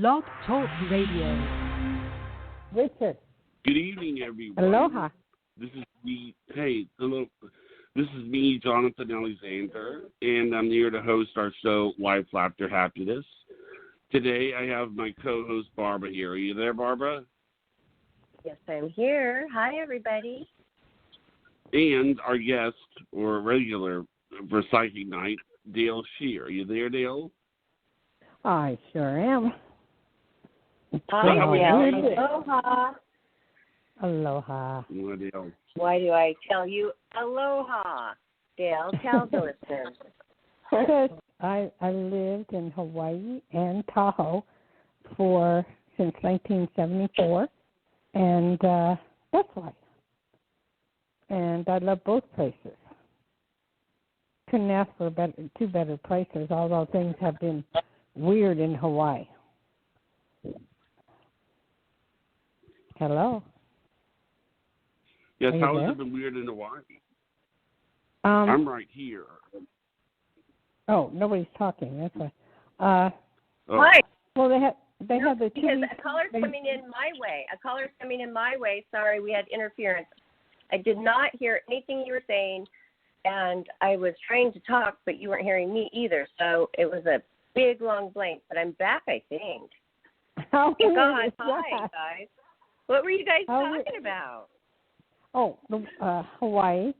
Blog Talk Radio. Richard. Good evening, everyone. Aloha. This is me. Hey, hello. This is me, Jonathan Alexander, and I'm here to host our show, Life, Laughter, Happiness. Today, I have my co-host, Barbara, here. Are you there, Barbara? Yes, I'm here. Hi, everybody. And our guest, or regular for Psychic Night, Dayle Schear. Are you there, Dayle? I sure am. Hi, how are Dayle. you? Aloha. Aloha. Dayle. Why do I tell you aloha? Dayle, tell the listeners. Because I lived in Hawaii and Tahoe since 1974, and that's why. And I love both places. Couldn't ask for two better places, although things have been weird in Hawaii. Hello? Yes, how there? has it been weird in Hawaii? Um, I'm right here. Oh, nobody's talking. That's why. Hi. Well, they had the two. Because a caller's coming in my way. A caller's coming in my way. Sorry, we had interference. I did not hear anything you were saying, and I was trying to talk, but you weren't hearing me either. So it was a big, long blank. But I'm back, I think. How Oh, weird God. is Hi, that? guys. What were you guys How talking about? Oh, Hawaii,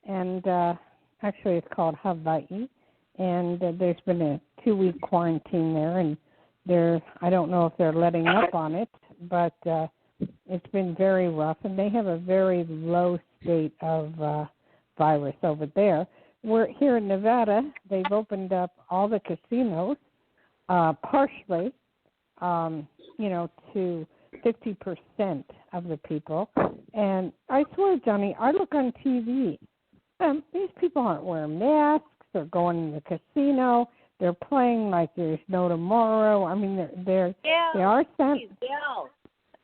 and actually it's called Hawaii, and there's been a 2-week quarantine there, and I don't know if they're letting up on it, but it's been very rough, and they have a very low state of virus over there. We're here in Nevada. They've opened up all the casinos, partially, to 50% of the people. And I swear, Johnny, I look on TV. These people aren't wearing masks. They're going in the casino. They're playing like there's no tomorrow. I mean, they are sent. Bill,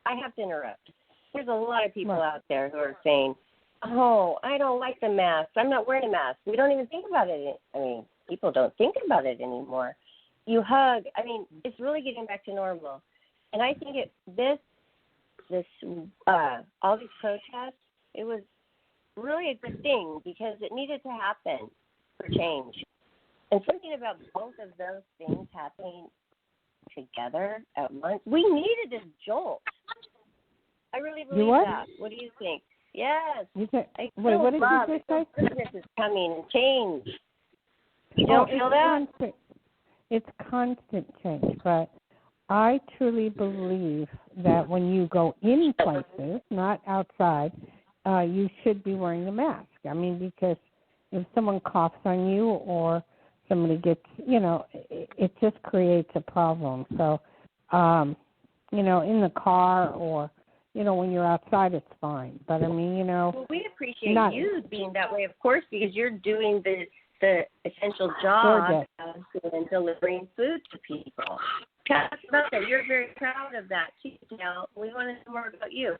I have to interrupt. There's a lot of people out there who are saying, "Oh, I don't like the mask. I'm not wearing a mask." We don't even think about it. I mean, people don't think about it anymore. You hug. I mean, it's really getting back to normal. And I think all these protests, it was really a good thing because it needed to happen for change. And something about both of those things happening together at once, we needed a jolt. I really believe that. What do you think? Yes. What did you just say? Goodness is coming and change. You don't feel that? It's constant change, but I truly believe that when you go in places, not outside, you should be wearing a mask. I mean, because if someone coughs on you or somebody gets, it just creates a problem. So, in the car or, when you're outside, it's fine. But, I mean, Well, we appreciate you being that way, of course, because you're doing the essential job of delivering food to people. Tell us about that. You're very proud of that, too, Dayle. We want to know more about you.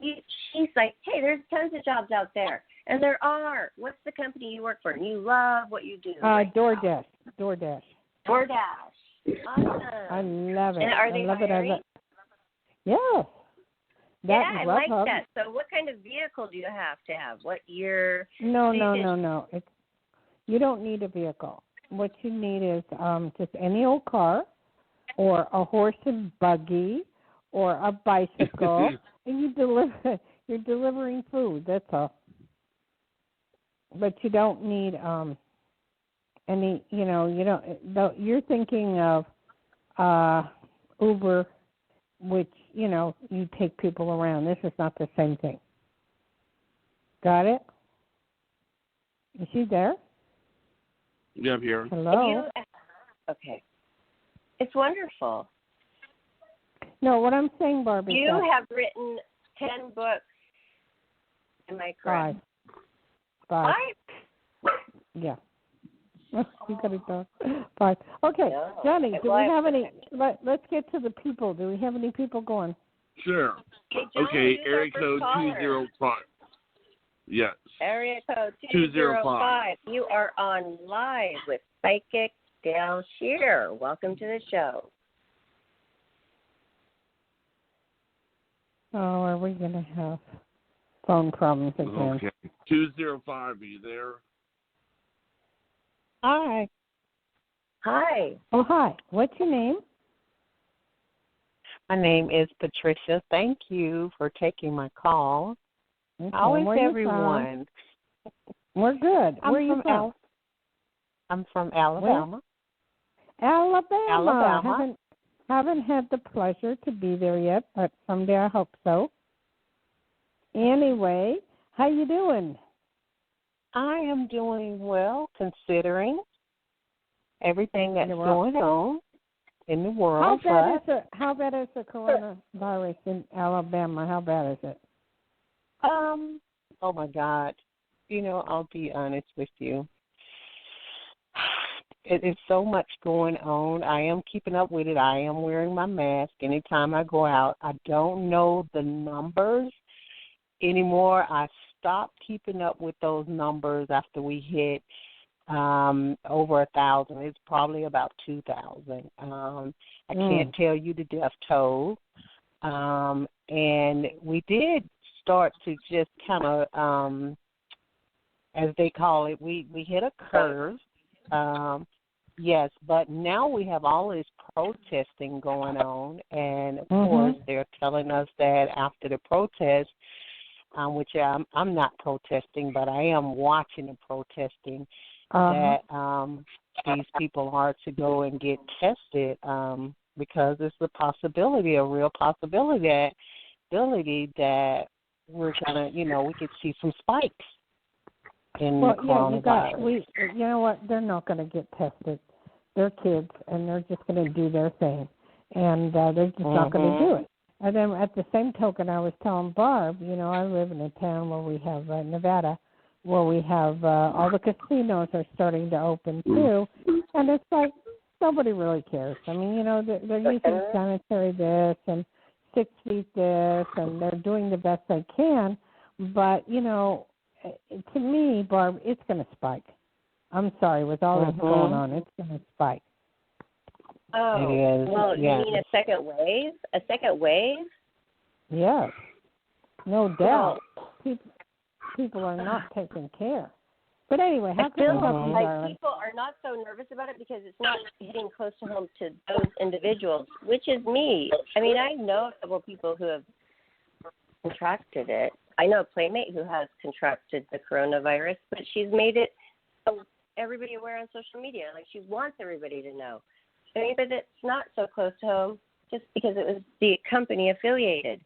She's like, hey, there's tons of jobs out there. And there are. What's the company you work for? And you love what you do. DoorDash. DoorDash. Awesome. I love it. And are they hiring? Yes. I like that. So what kind of vehicle do you have to have? What year? No. You don't need a vehicle. What you need is just any old car or a horse and buggy or a bicycle, and you're delivering food. That's all. But you don't need any. You're thinking of Uber, which you take people around. This is not the same thing. Got it? Is she there? Yeah, I'm here. Hello. Okay. It's wonderful. No, what I'm saying, Barbie. You have written 10 books. Am I correct? 5. Yeah. You got it done. 5. Okay, No. Johnny, do we have any? Let's get to the people. Do we have any people going? Sure. Hey, John, Okay, area code 205. Yes. Area code 205. You are on live with Psychic Dayle Schear. Welcome to the show. Oh, are we going to have phone problems again? Okay. 205, are you there? Hi. Hi. Oh, hi. What's your name? My name is Patricia. Thank you for taking my call. Okay, How is where you everyone? From? We're good. Where are you from? I'm from Alabama. Where? Alabama. Alabama. Haven't had the pleasure to be there yet, but someday I hope so. Anyway, how you doing? I am doing well, considering everything that's going on in the world. How bad is the coronavirus in Alabama? How bad is it? Oh my God. I'll be honest with you. It is so much going on. I am keeping up with it. I am wearing my mask anytime I go out. I don't know the numbers anymore. I stopped keeping up with those numbers after we hit over 1,000. It's probably about 2,000. I can't tell you the death toll. And we did start to just kind of, as they call it, we hit a curve. Yes, but now we have all this protesting going on, and of course they're telling us that after the protest, which I'm not protesting, but I am watching the protesting, that these people are to go and get tested because it's a possibility, a real possibility that we're gonna, we could see some spikes in the coronavirus. You know what? They're not going to get tested. They're kids, and they're just going to do their thing, and they're just not going to do it. And then at the same token, I was telling Barb, I live in a town where we have Nevada, where we have all the casinos are starting to open too, and it's like nobody really cares. I mean, they're using sanitary this and 6 feet this, and they're doing the best they can, but to me, Barb, it's going to spike. I'm sorry, with all this going on, it's going to spike. Oh, it is. Well, you mean a second wave? A second wave? Yes, no doubt. People are not taking care. But anyway, how can I help you, darling? People are not so nervous about it because it's not hitting close to home to those individuals, which is me. I mean, I know a couple of people who have contracted it. I know a playmate who has contracted the coronavirus, but she's made it everybody aware on social media. Like, she wants everybody to know. I mean, but it's not so close to home just because it was the company affiliated.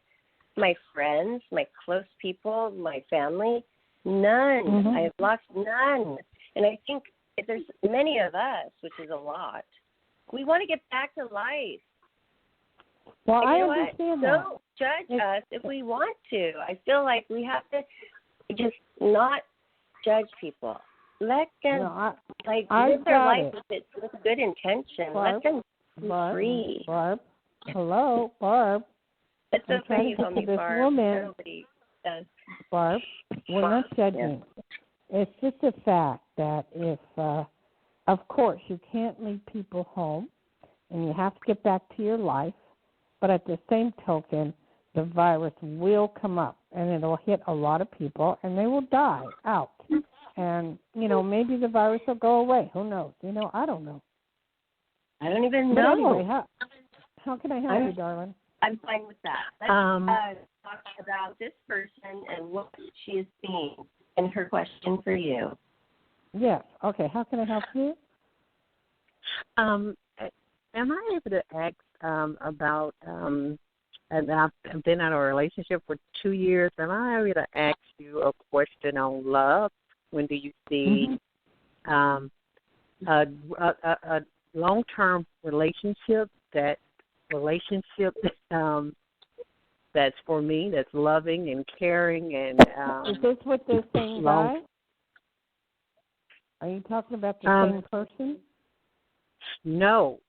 My friends, my close people, my family, none. I have lost none. And I think if there's many of us, which is a lot, we want to get back to life. Well, I understand that. Don't judge us if we want to. I feel like we have to just not judge people. Let them live their life with good intention. Barb, let them be free. Barb, hello, Barb. It's so funny you call me Barb. Woman. Nobody does. Barb, we're not judging. Yeah. It's just a fact that if, of course, you can't leave people home, and you have to get back to your life. But at the same token, the virus will come up, and it'll hit a lot of people, and they will die out. And, maybe the virus will go away. Who knows? I don't know. I don't even know. Anyway, how can I help you, darling? I'm fine with that. Let's talk about this person and what she is seeing and her question for you. Yes. Okay. How can I help you? Am I able to ask about, and I've been in a relationship for 2 years, am I able to ask you a question on love? When do you see a long-term relationship, that's for me, that's loving and caring and is this what they're saying, guy? Are you talking about the same person? No,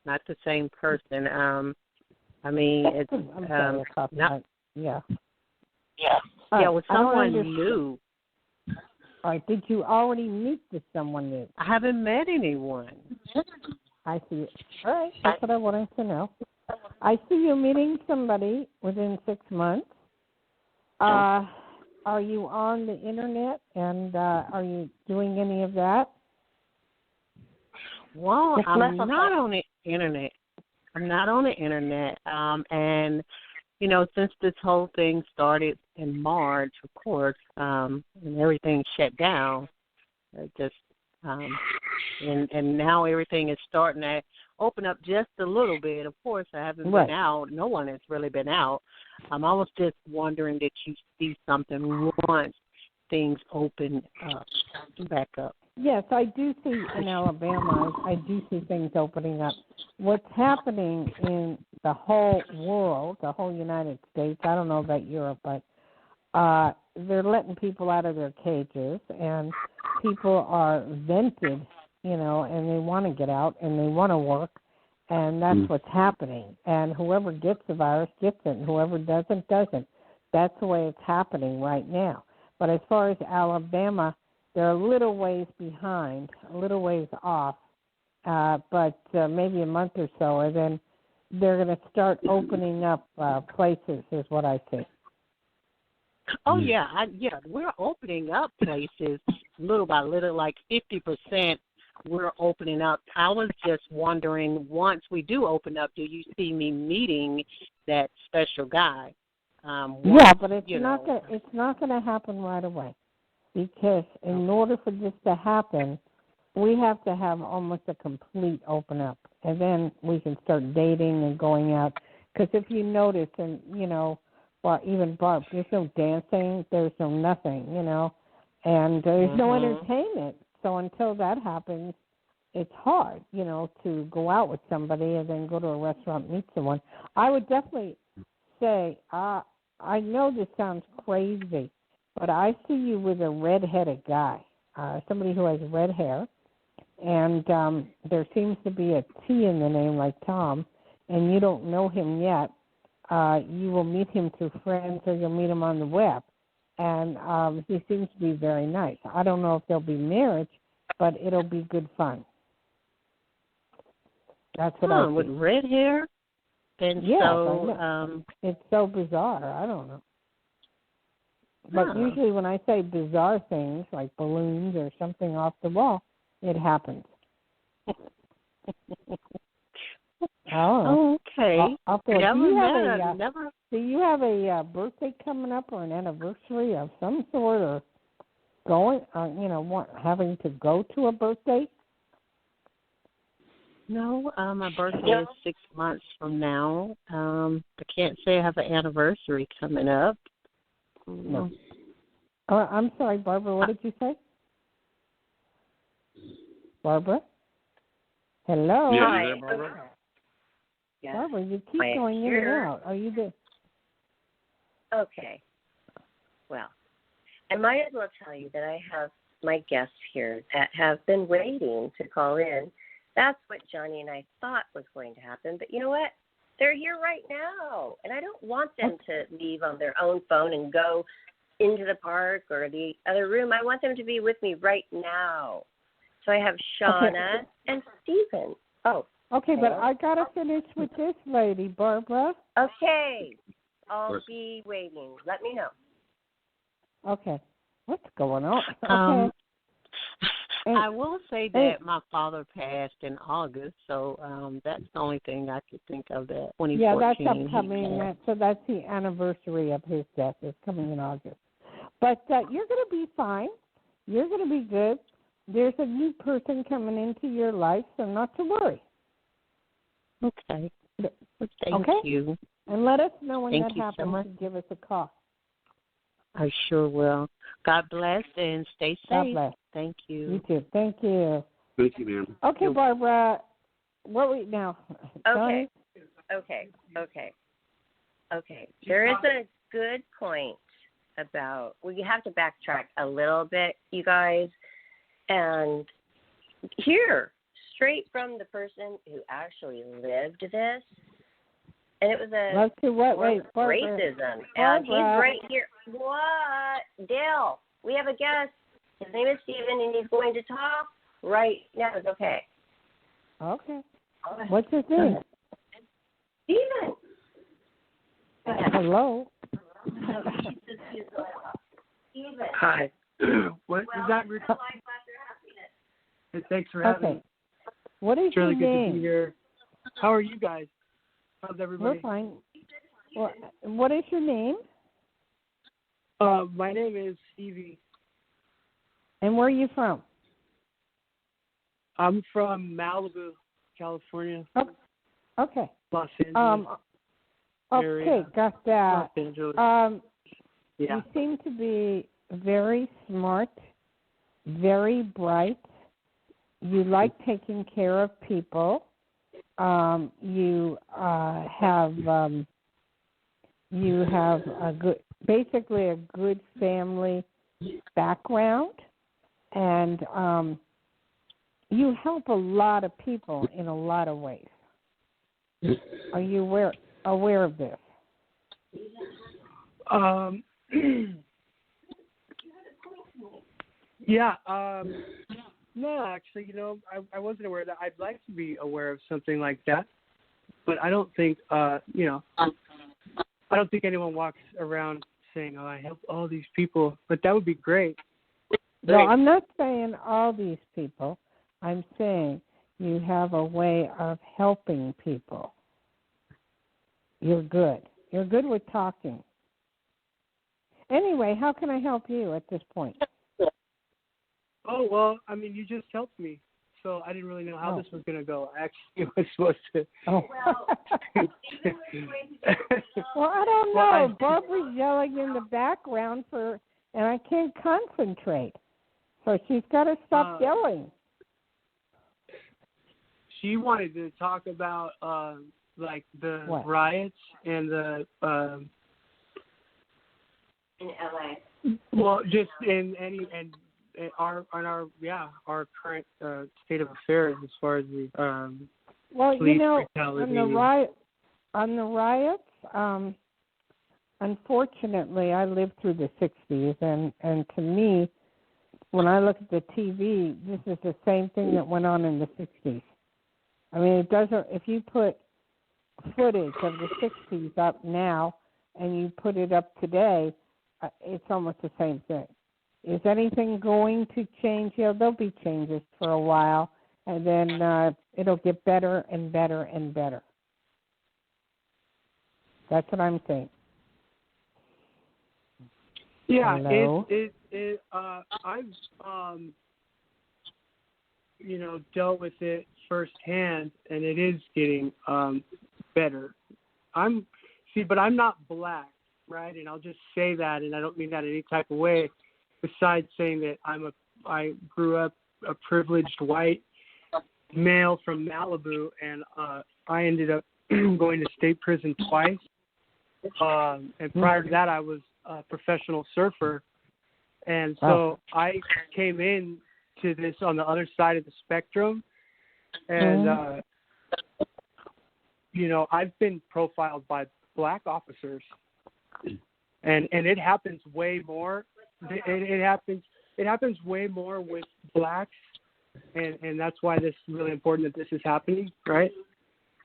not the same person. I mean, it's not. Yeah. Yeah, with someone new. All right. Did you already meet with someone new? I haven't met anyone. I see it. All right. That's what I wanted to know. I see you meeting somebody within 6 months. Are you on the internet, and are you doing any of that? Well, I'm not on the internet. I'm not on the internet. And, you know, since this whole thing started in March, of course, and everything shut down, and now everything is starting to open up just a little bit. Of course, I haven't been out. No one has really been out. I was just wondering that you see something once things open back up. Yes, I do see in Alabama, I do see things opening up. What's happening in the whole world, the whole United States, I don't know about Europe, but they're letting people out of their cages, and people are vented, you know, and they want to get out and they want to work, and that's what's happening. And whoever gets the virus gets it, and whoever doesn't, doesn't. That's the way it's happening right now. But as far as Alabama, they're a little ways behind, a little ways off, but maybe a month or so, and then they're going to start opening up places, is what I think. Oh, yeah, we're opening up places little by little, like 50% we're opening up. I was just wondering, once we do open up, do you see me meeting that special guy? But it's not going to happen right away, because in order for this to happen, we have to have almost a complete open up, and then we can start dating and going out. Because if you notice, and, you know, well, even Barb, there's no dancing, there's no nothing, you know, and there's no entertainment. So until that happens, it's hard, you know, to go out with somebody and then go to a restaurant and meet someone. I would definitely say, I know this sounds crazy, but I see you with a red-headed guy, somebody who has red hair, and there seems to be a T in the name like Tom, and you don't know him yet. You will meet him through friends, or you'll meet him on the web, and he seems to be very nice. I don't know if there'll be marriage, but it'll be good fun. That's what I see. With red hair? And it's so bizarre. I don't know. But usually when I say bizarre things, like balloons or something off the wall, it happens. Oh, okay. Do you have a birthday coming up, or an anniversary of some sort, or having to go to a birthday? No, my birthday is 6 months from now. I can't say I have an anniversary coming up. No. I'm sorry, Barbara, what did you say? Barbara? Hello? Yeah, Hi. you there, Barbara? Yes. Barbara, you keep going in and out. Are you there? Okay. Well, I might as well tell you that I have my guests here that have been waiting to call in. That's what Johnny and I thought was going to happen. But you know what? They're here right now. And I don't want them to leave on their own phone and go into the park or the other room. I want them to be with me right now. So I have Shauna and Stephen. Oh. Okay, but I got to finish with this lady, Barbara. Okay. I'll be waiting. Let me know. Okay. What's going on? Okay. I will say that my father passed in August, so that's the only thing I could think of that 2014. Yeah, that's upcoming. So that's the anniversary of his death. It's coming in August. But you're going to be fine. You're going to be good. There's a new person coming into your life, so not to worry. Okay. Thank you. And let us know when that happens so much. and give us a call. I sure will. God bless and stay safe. God bless. Thank you. You too. Thank you. Thank you, ma'am. Okay, Barbara. What we now? Okay. There is a good point about we have to backtrack a little bit, you guys, and hear straight from the person who actually lived this. And it was racism. And he's right here. What? Dale, we have a guest. His name is Stephen, and he's going to talk right now. It's okay. Okay. What's his name? Stephen. Hello. Hi. What is that? Thanks for having me. What is it's really your name? Good to be here. How are you guys? How's everybody? We're fine. Well, what is your name? My name is Stevie. And where are you from? I'm from Malibu, California. Oh, okay. Los Angeles. Okay, got that. Los Angeles. You seem to be very smart, very bright. You like taking care of people. You have basically a good family background, and you help a lot of people in a lot of ways. Are you aware of this? Yeah. No, actually, I wasn't aware of that. I'd like to be aware of something like that, but I don't think, I don't think anyone walks around saying, "Oh, I help all these people," but that would be great. No, I'm not saying all these people. I'm saying you have a way of helping people. You're good. You're good with talking. Anyway, how can I help you at this point? Oh, well, I mean, you just helped me, so I didn't really know how this was going to go. I actually was supposed to. Oh. Well, I don't know. Barbara's yelling in the background and I can't concentrate. So she's got to stop yelling. She wanted to talk about, the riots and the... in LA. Well, just in our current state of affairs as far as the police brutality. On the riots, unfortunately, I lived through the 60s, and to me, when I look at the TV, this is the same thing that went on in the 60s. I mean, it doesn't. If you put footage of the 60s up now and you put it up today, it's almost the same thing. Is anything going to change? Yeah, there'll be changes for a while, and then it'll get better and better and better. That's what I'm saying. Yeah, Hello? I've dealt with it firsthand, and it is getting better. But I'm not black, right? And I'll just say that, and I don't mean that in any type of way. Besides saying that I grew up a privileged white male from Malibu, and I ended up going to state prison twice. And prior to that, I was a professional surfer, and so I came in to this on the other side of the spectrum, and I've been profiled by black officers, and it happens way more. It happens way more with blacks, and that's why this is really important that this is happening, right?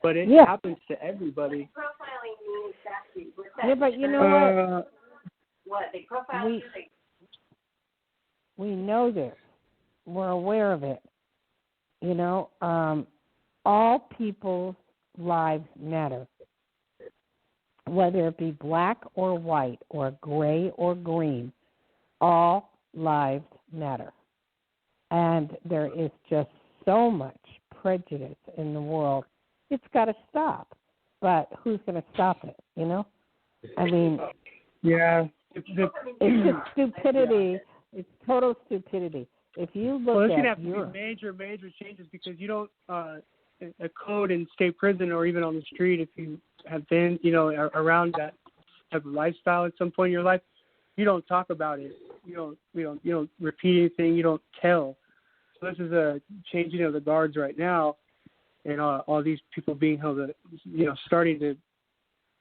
But it happens to everybody. Profiling means exactly what's that? Yeah, but you know what? What they profile you? We know this. We're aware of it. All people's lives matter, whether it be black or white or gray or green. All lives matter. And there is just so much prejudice in the world. It's got to stop. But who's going to stop it, I mean, yeah. It's just stupidity. It's total stupidity. If you look there's going to at have to be major changes, because you don't a code in state prison or even on the street, if you have been, around that type of lifestyle at some point in your life, you don't talk about it. You don't repeat anything. You don't tell. So this is a changing of the guards right now, and all these people being held, starting to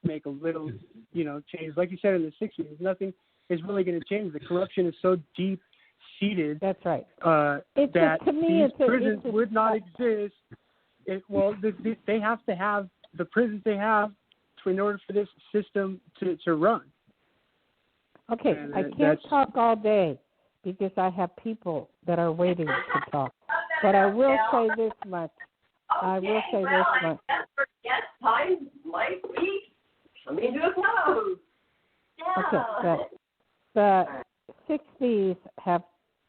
make a little, change. Like you said in the 60s, nothing is really going to change. The corruption is so deep seated. That's right. That to me, these prisons would not exist. They have to have the prisons they have in order for this system to run. Okay, And I can't talk all day because I have people that are waiting to talk. But I will say this much. Yes, time might be coming to a close. Okay, the 60s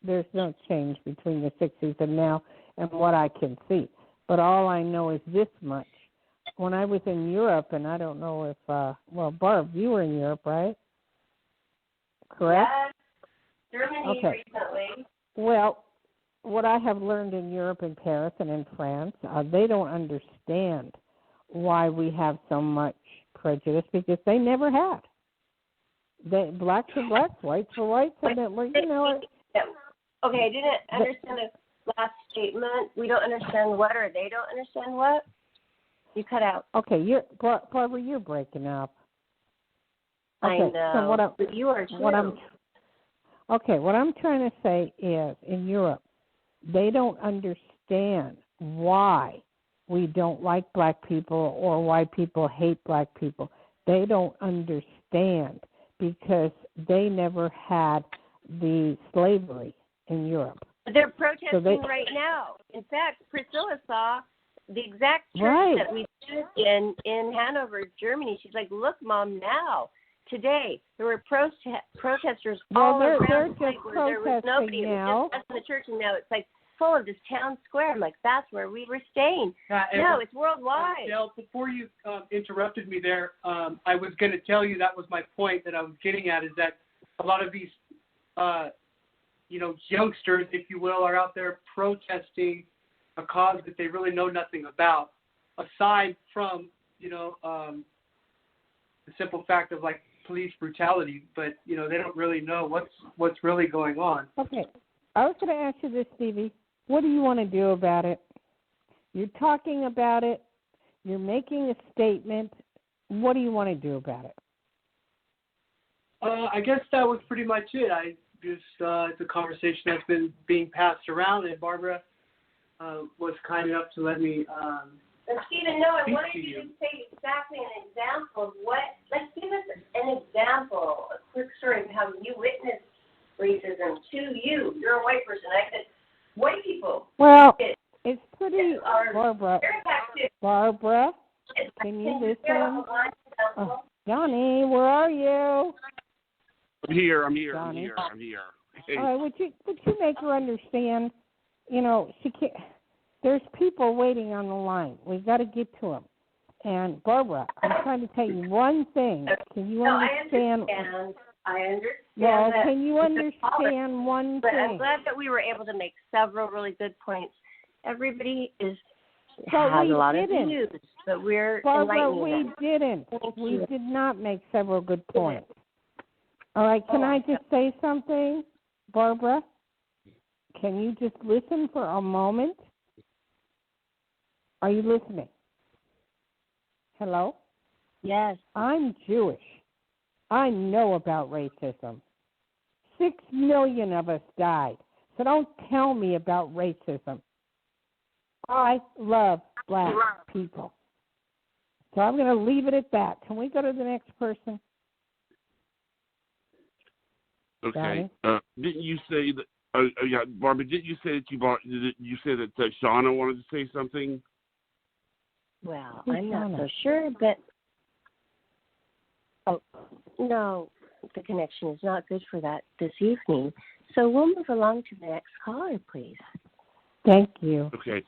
there's no change between the 60s and now and what I can see. But all I know is this much. When I was in Europe, and I don't know if, Barb, you were in Europe, right? Correct? Yes, Germany recently. Well, what I have learned in Europe, in Paris and in France, they don't understand why we have so much prejudice because they never had. Blacks are blacks, whites are whites, and then, Okay, I didn't understand the last statement. We don't understand what, or they don't understand what? You cut out. Okay, Barbara, you're breaking up. Okay, I know, so but you are too. what I'm trying to say is, in Europe, they don't understand why we don't like black people or why people hate black people. They don't understand because they never had the slavery in Europe. They're protesting right now. In fact, Priscilla saw the exact church that we stood in Hanover, Germany. She's like, look, Mom, now. Today, there were protesters all around the place where there was nobody. Now. It was just us in the church, and now it's like full of this town square. I'm like, that's where we were staying. No, it's worldwide. Dayle, before you interrupted me there, I was going to tell you that was my point that I was getting at, is that a lot of these, youngsters, if you will, are out there protesting a cause that they really know nothing about, aside from, the simple fact of, like, police brutality, but they don't really know what's really going on. Okay, I was going to ask you this, Stevie. What do you want to do about it? You're talking about it. You're making a statement. What do you want to do about it? I guess that was pretty much it. It's a conversation that's been being passed around, and Barbara was kind enough to let me. Stephen, no, I wanted you to say exactly an example of what. Let's give us an example, a quick story of how you witnessed racism to you. You're a white person. I said, white people. Well, it's pretty. Barbara, can you listen? Johnny, where are you? I'm here. Johnny. I'm here. Hey. All right, would you make her understand? She can't. There's people waiting on the line. We've got to get to them. And Barbara, I'm trying to tell you one thing. Can you understand? I understand. Well, can you understand one but thing? I'm glad that we were able to make several really good points. Everybody has a lot of views, but we're Barbara, we them. didn't. We did not make several good points. All right, can I just say something, Barbara? Can you just listen for a moment? Are you listening? Hello? Yes. I'm Jewish. I know about racism. 6 million of us died. So don't tell me about racism. I love black people. So I'm going to leave it at that. Can we go to the next person? Okay. Didn't you say that? Barbara. Didn't you say that you said that Shauna wanted to say something? Well, Who's I'm not Shauna? so sure, but no, the connection is not good for that this evening. So we'll move along to the next caller, please. Thank you. Okay.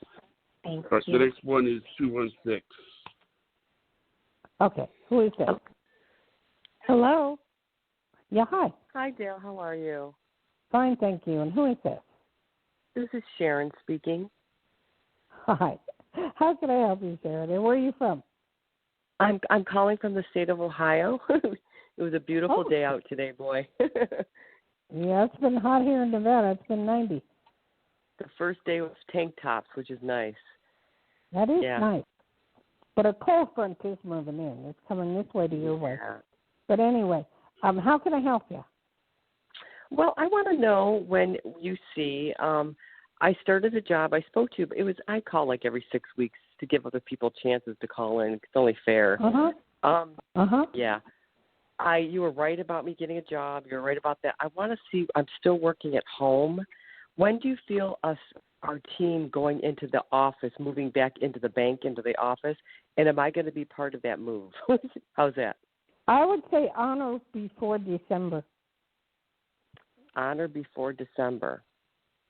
Thank All right, you. the next one is 216. Okay. Who is this? Hello. Yeah, hi. Hi, Dayle. How are you? Fine, thank you. And who is this? This is Sharon speaking. Hi. How can I help you, Sharon? And where are you from? I'm calling from the state of Ohio. It was a beautiful day out today, boy. Yeah, it's been hot here in Nevada. It's been 90. The first day was tank tops, which is nice. That is nice. But a cold front is moving in. It's coming this way to your way. But anyway, how can I help you? Well, I want to know when you see. I started a job. I spoke to. I call like every 6 weeks to give other people chances to call in. It's only fair. Yeah. You were right about me getting a job. You're right about that. I want to see. I'm still working at home. When do you feel our team going into the office, moving back into the bank, into the office, and am I going to be part of that move? How's that? I would say honor before December. Honor before December.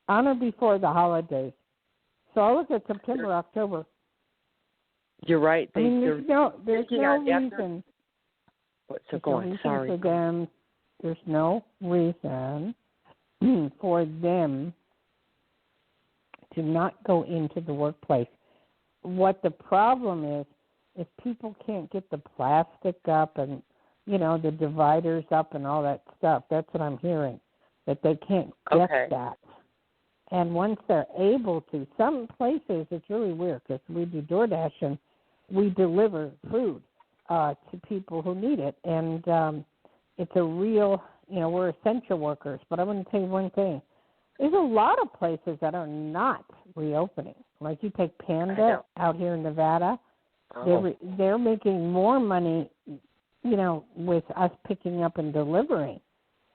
Honor before the holidays. So I look at September, October. You're right. There's no reason. So go on. Sorry. For them, there's no reason for them to not go into the workplace. What the problem is people can't get the plastic up and, the dividers up and all that stuff. That's what I'm hearing, that they can't get that. And once they're able to, some places it's really weird because we do DoorDash and we deliver food to people who need it. And it's a real, we're essential workers. But I'm going to tell you one thing. There's a lot of places that are not reopening. Like you take Panda out here in Nevada. Oh. They're making more money, with us picking up and delivering.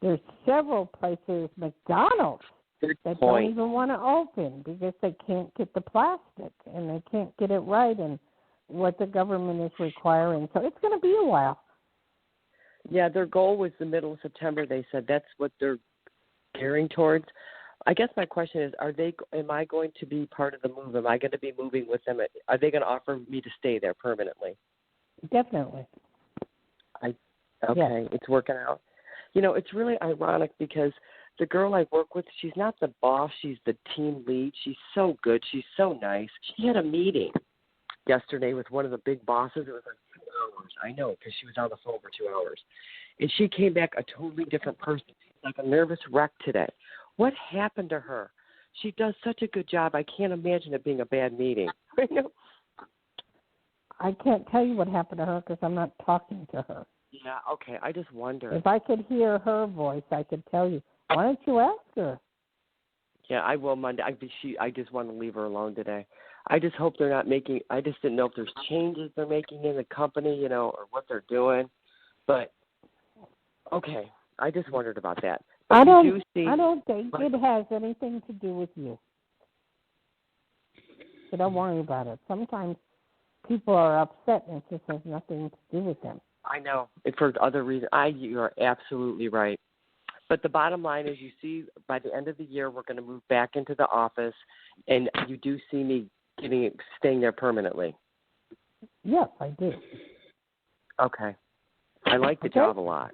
There's several places, McDonald's, that don't even want to open because they can't get the plastic and they can't get it right and what the government is requiring. So it's going to be a while. Yeah, their goal was the middle of September. They said that's what they're gearing towards. I guess my question is, am I going to be part of the move? Am I going to be moving with them? Are they going to offer me to stay there permanently? Definitely. It's working out. It's really ironic because the girl I work with, she's not the boss. She's the team lead. She's so good. She's so nice. She had a meeting yesterday with one of the big bosses. It was like 2 hours. I know, because she was on the phone for 2 hours. And she came back a totally different person. She's like a nervous wreck today. What happened to her? She does such a good job. I can't imagine it being a bad meeting. I can't tell you what happened to her because I'm not talking to her. Yeah, okay. I just wonder. If I could hear her voice, I could tell you. Why don't you ask her? Yeah, I will Monday. I just want to leave her alone today. I just hope they're not making – I just didn't know if there's changes they're making in the company, or what they're doing. But, okay, I just wondered about that. But I don't think it has anything to do with you. So don't worry about it. Sometimes people are upset and it just has nothing to do with them. I know. For other reasons. You are absolutely right. But the bottom line is you see by the end of the year we're going to move back into the office, and you do see me staying there permanently. Yes, I do. Okay. I like the job a lot.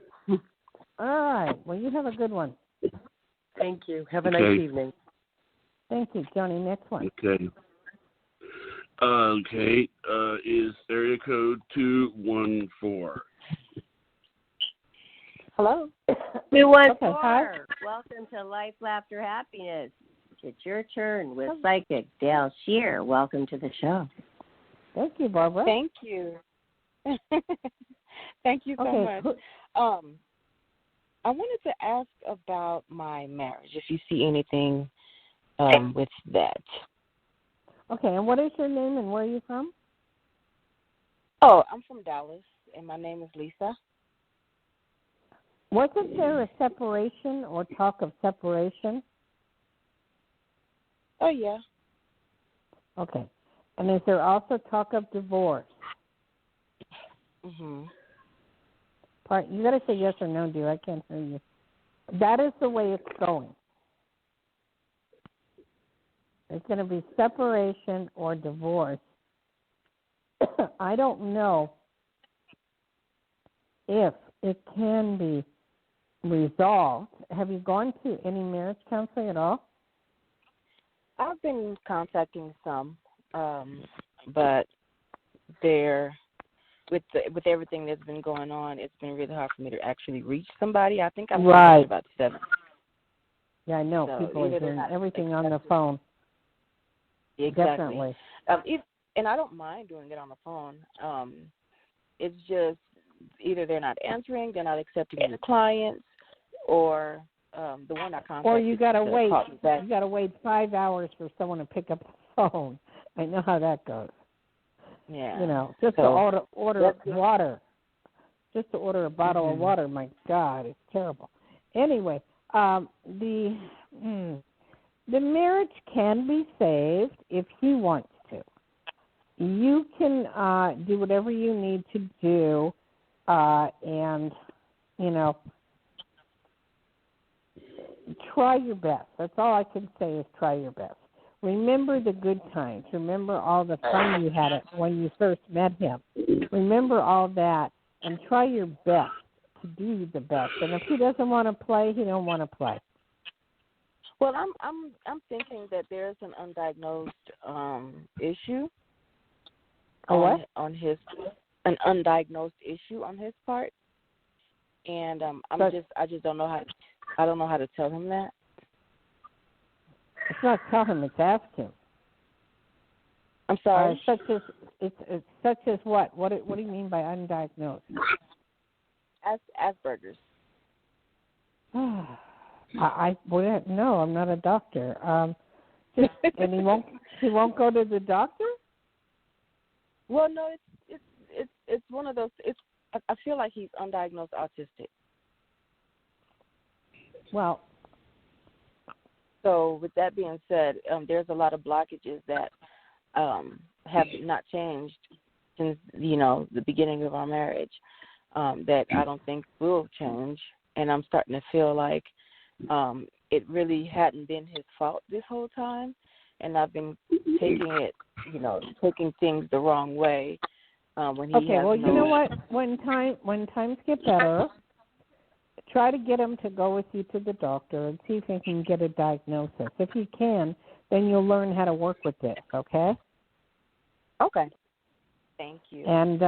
All right. Well, you have a good one. Thank you. Have a nice evening. Thank you, Johnny. Next one. Okay. Is area code 214. Hello. 214. Hi. Welcome to Life, Laughter, Happiness. It's your turn with Psychic Dayle Schear. Welcome to the show. Thank you, Barbara. Thank you. Thank you so much. I wanted to ask about my marriage, if you see anything with that. Okay, and what is your name and where are you from? Oh, I'm from Dallas, and my name is Lisa. Wasn't there a separation or talk of separation? Oh, yeah. Okay. And is there also talk of divorce? Mm-hmm. You got to say yes or no, dear. I can't hear you. That is the way it's going. It's going to be separation or divorce. I don't know if it can be resolved. Have you gone to any marriage counseling at all? I've been contacting some, but with everything that's been going on, it's been really hard for me to actually reach somebody. I think I've reached about 7. Yeah, I know. So people are doing everything on the phone. Exactly. Definitely. And I don't mind doing it on the phone. It's just either they're not answering, they're not accepting the clients, or the one I contacted. Or you gotta wait. You gotta wait 5 hours for someone to pick up the phone. I know how that goes. Yeah. Just to order water. just to order a bottle of water. My God, it's terrible. Anyway, the marriage can be saved if he wants to. You can do whatever you need to do, and, you know, try your best. That's all I can say is try your best. Remember the good times. Remember all the fun you had when you first met him. Remember all that, and try your best to do the best. And if he doesn't want to play, he don't want to play. Well, I'm thinking that there's an undiagnosed issue. What? On his an undiagnosed issue on his part, and I just don't know how to tell him that. It's not tell him, it's ask him. I'm sorry. It's such as what? What do you mean by undiagnosed? Asperger's. I wouldn't. No, I'm not a doctor. And he won't go to the doctor. Well, no, it's one of those. I feel like he's undiagnosed autistic. Well, so with that being said, there's a lot of blockages that have not changed since the beginning of our marriage that I don't think will change, and I'm starting to feel like it really hadn't been his fault this whole time, and I've been taking things the wrong way when he okay, well, you know what? When times get better, try to get him to go with you to the doctor and see if he can get a diagnosis. If he can, then you'll learn how to work with this, okay? Okay. Thank you. And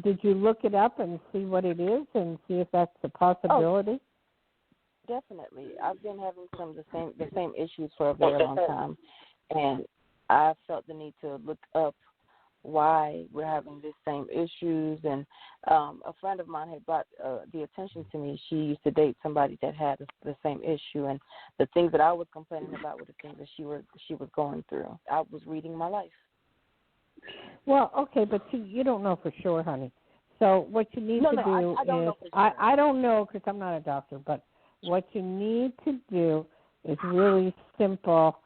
did you look it up and see what it is and see if that's a possibility? Oh, definitely. I've been having the same issues for a very long time, and I felt the need to look up why we're having these same issues. And a friend of mine had brought the attention to me. She used to date somebody that had the same issue, and the things that I was complaining about were the things that she was going through. I was reading my life. Well, okay, but you don't know for sure, honey. So what you need to do I don't know for sure. sure. I don't know because I'm not a doctor, but what you need to do is really simple.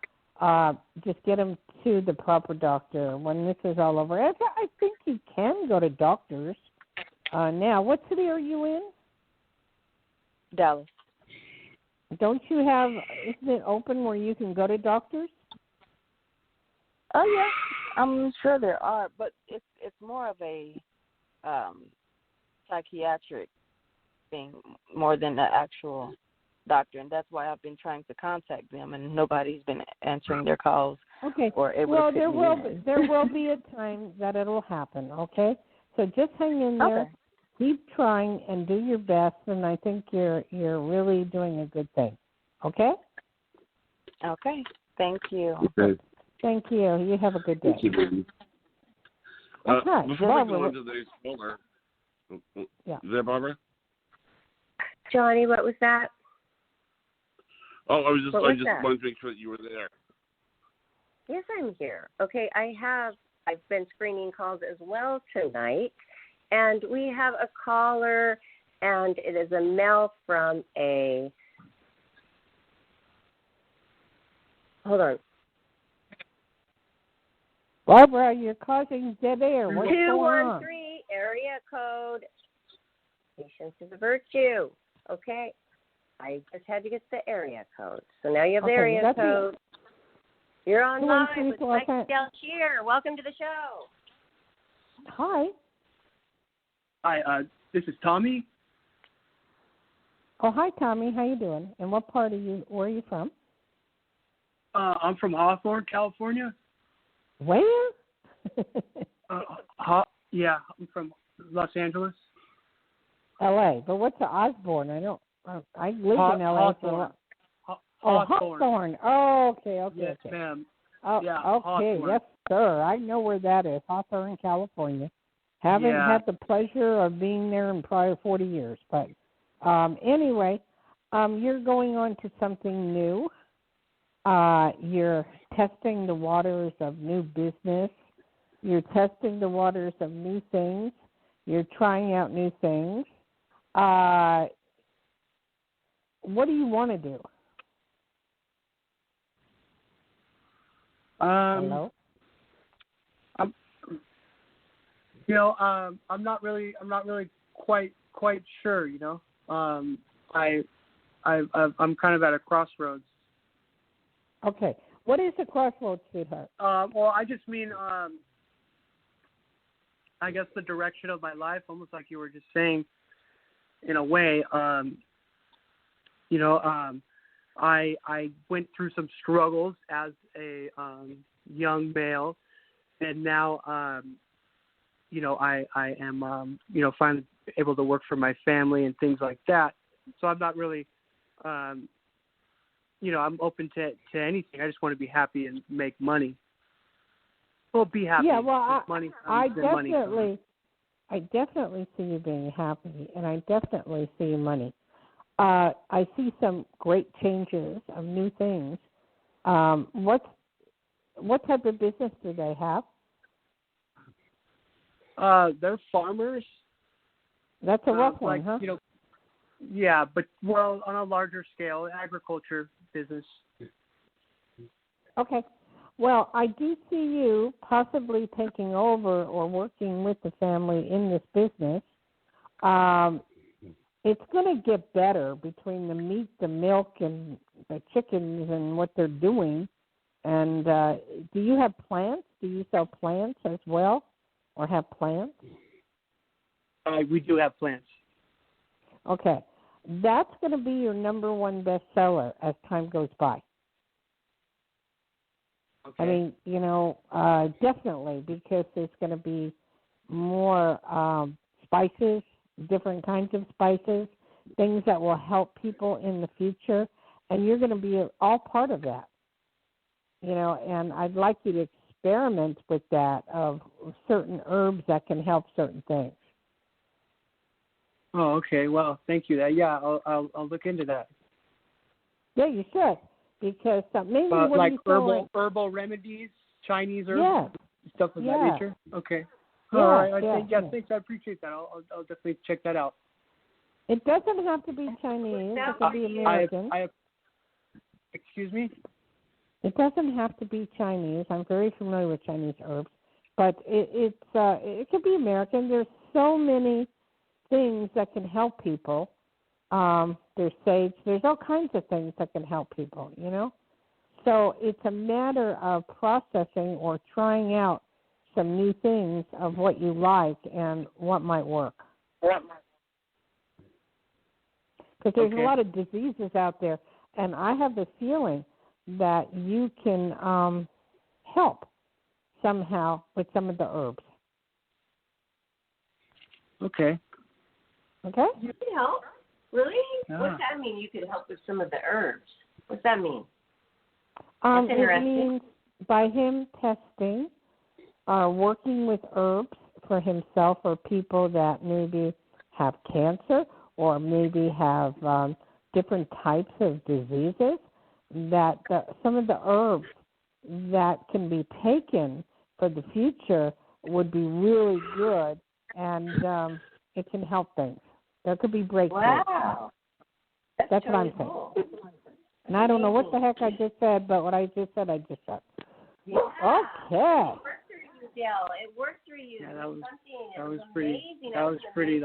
Just get him to the proper doctor when this is all over. I think he can go to doctors. Now, what city are you in? Dallas. Don't you have, isn't it open where you can go to doctors? Oh, yeah. I'm sure there are, but it's more of a psychiatric thing more than the actual doctor, and that's why I've been trying to contact them, and nobody's been answering their calls. Okay. Or able well, to there will be a time that it'll happen. Okay. So just hang in there, okay. Keep trying, and do your best. And I think you're really doing a good thing. Okay. Okay. Thank you. Okay. Thank you. You have a good day. Thank you, baby. Okay. Before we go into today's caller, Yeah. Is that Barbara? Johnny, what was that? Oh, I just wanted to make sure that you were there. Yes, I'm here. Okay, I've been screening calls as well tonight, and we have a caller, and it is a male from a, hold on. Barbara, you're causing dead air. What's going on? 213 area code. Patience is a virtue. Okay. I just had to get the area code. So now you have the area code. You're on live with Dayle Schear. Welcome to the show. Hi. Hi, this is Tommy. Oh, hi, Tommy. How you doing? And what part where are you from? I'm from Hawthorne, California. Where? Yeah, I'm from Los Angeles. L.A. But what's the Osborne? I lived in L.A. Hawthorne. Hawthorne. Oh, okay. Yes, ma'am. Oh, yeah, okay. Hawthorne. Yes, sir. I know where that is. Hawthorne, California. Haven't had the pleasure of being there in probably 40 years. But anyway, you're going on to something new. You're testing the waters of new business. You're testing the waters of new things. You're trying out new things. What do you want to do? Hello? I'm not really quite sure. I'm kind of at a crossroads. Okay. What is the crossroads, sweetheart? Well, I just mean, I guess the direction of my life, almost like you were just saying, in a way. I went through some struggles as a young male, and now, I am, finally able to work for my family and things like that. So I'm not really, I'm open to anything. I just want to be happy and make money. Well, be happy. Yeah, well, money. I definitely see you being happy, and I definitely see money. I see some great changes of new things. What type of business do they have? They're farmers. That's a rough one, huh? Yeah, but on a larger scale, agriculture business. Okay. Well, I do see you possibly taking over or working with the family in this business. It's going to get better between the meat, the milk, and the chickens and what they're doing. And do you have plants? Do you sell plants as well, or have plants? We do have plants. Okay. That's going to be your number one bestseller as time goes by. Okay. I mean, definitely, because there's going to be more spices, different kinds of spices, things that will help people in the future, and you're going to be all part of that. And I'd like you to experiment with that of certain herbs that can help certain things. Oh, okay. Well, thank you. I'll look into that. Yeah, you should, because maybe like herbal remedies, Chinese herbs, stuff of that nature. Okay. Yeah, all right. Thanks. I appreciate that. I'll definitely check that out. It doesn't have to be Chinese. It can be American. Excuse me? It doesn't have to be Chinese. I'm very familiar with Chinese herbs, but it could be American. There's so many things that can help people. There's sage. There's all kinds of things that can help people, So it's a matter of processing or trying out some new things of what you like and what might work. Because there's a lot of diseases out there, and I have the feeling that you can help somehow with some of the herbs. Okay. Okay? You can help? Really? Yeah. What's that mean, you could help with some of the herbs? What's that mean? It means by him testing, working with herbs for himself or people that maybe have cancer or maybe have different types of diseases, that some of the herbs that can be taken for the future would be really good, and it can help things. There could be breakthroughs. Wow. That's what I'm saying. Cool. And I don't know what the heck I just said, but what I just said, I just said. Yeah. Okay. Dayle. It worked through you. Yeah, that was pretty. That was pretty.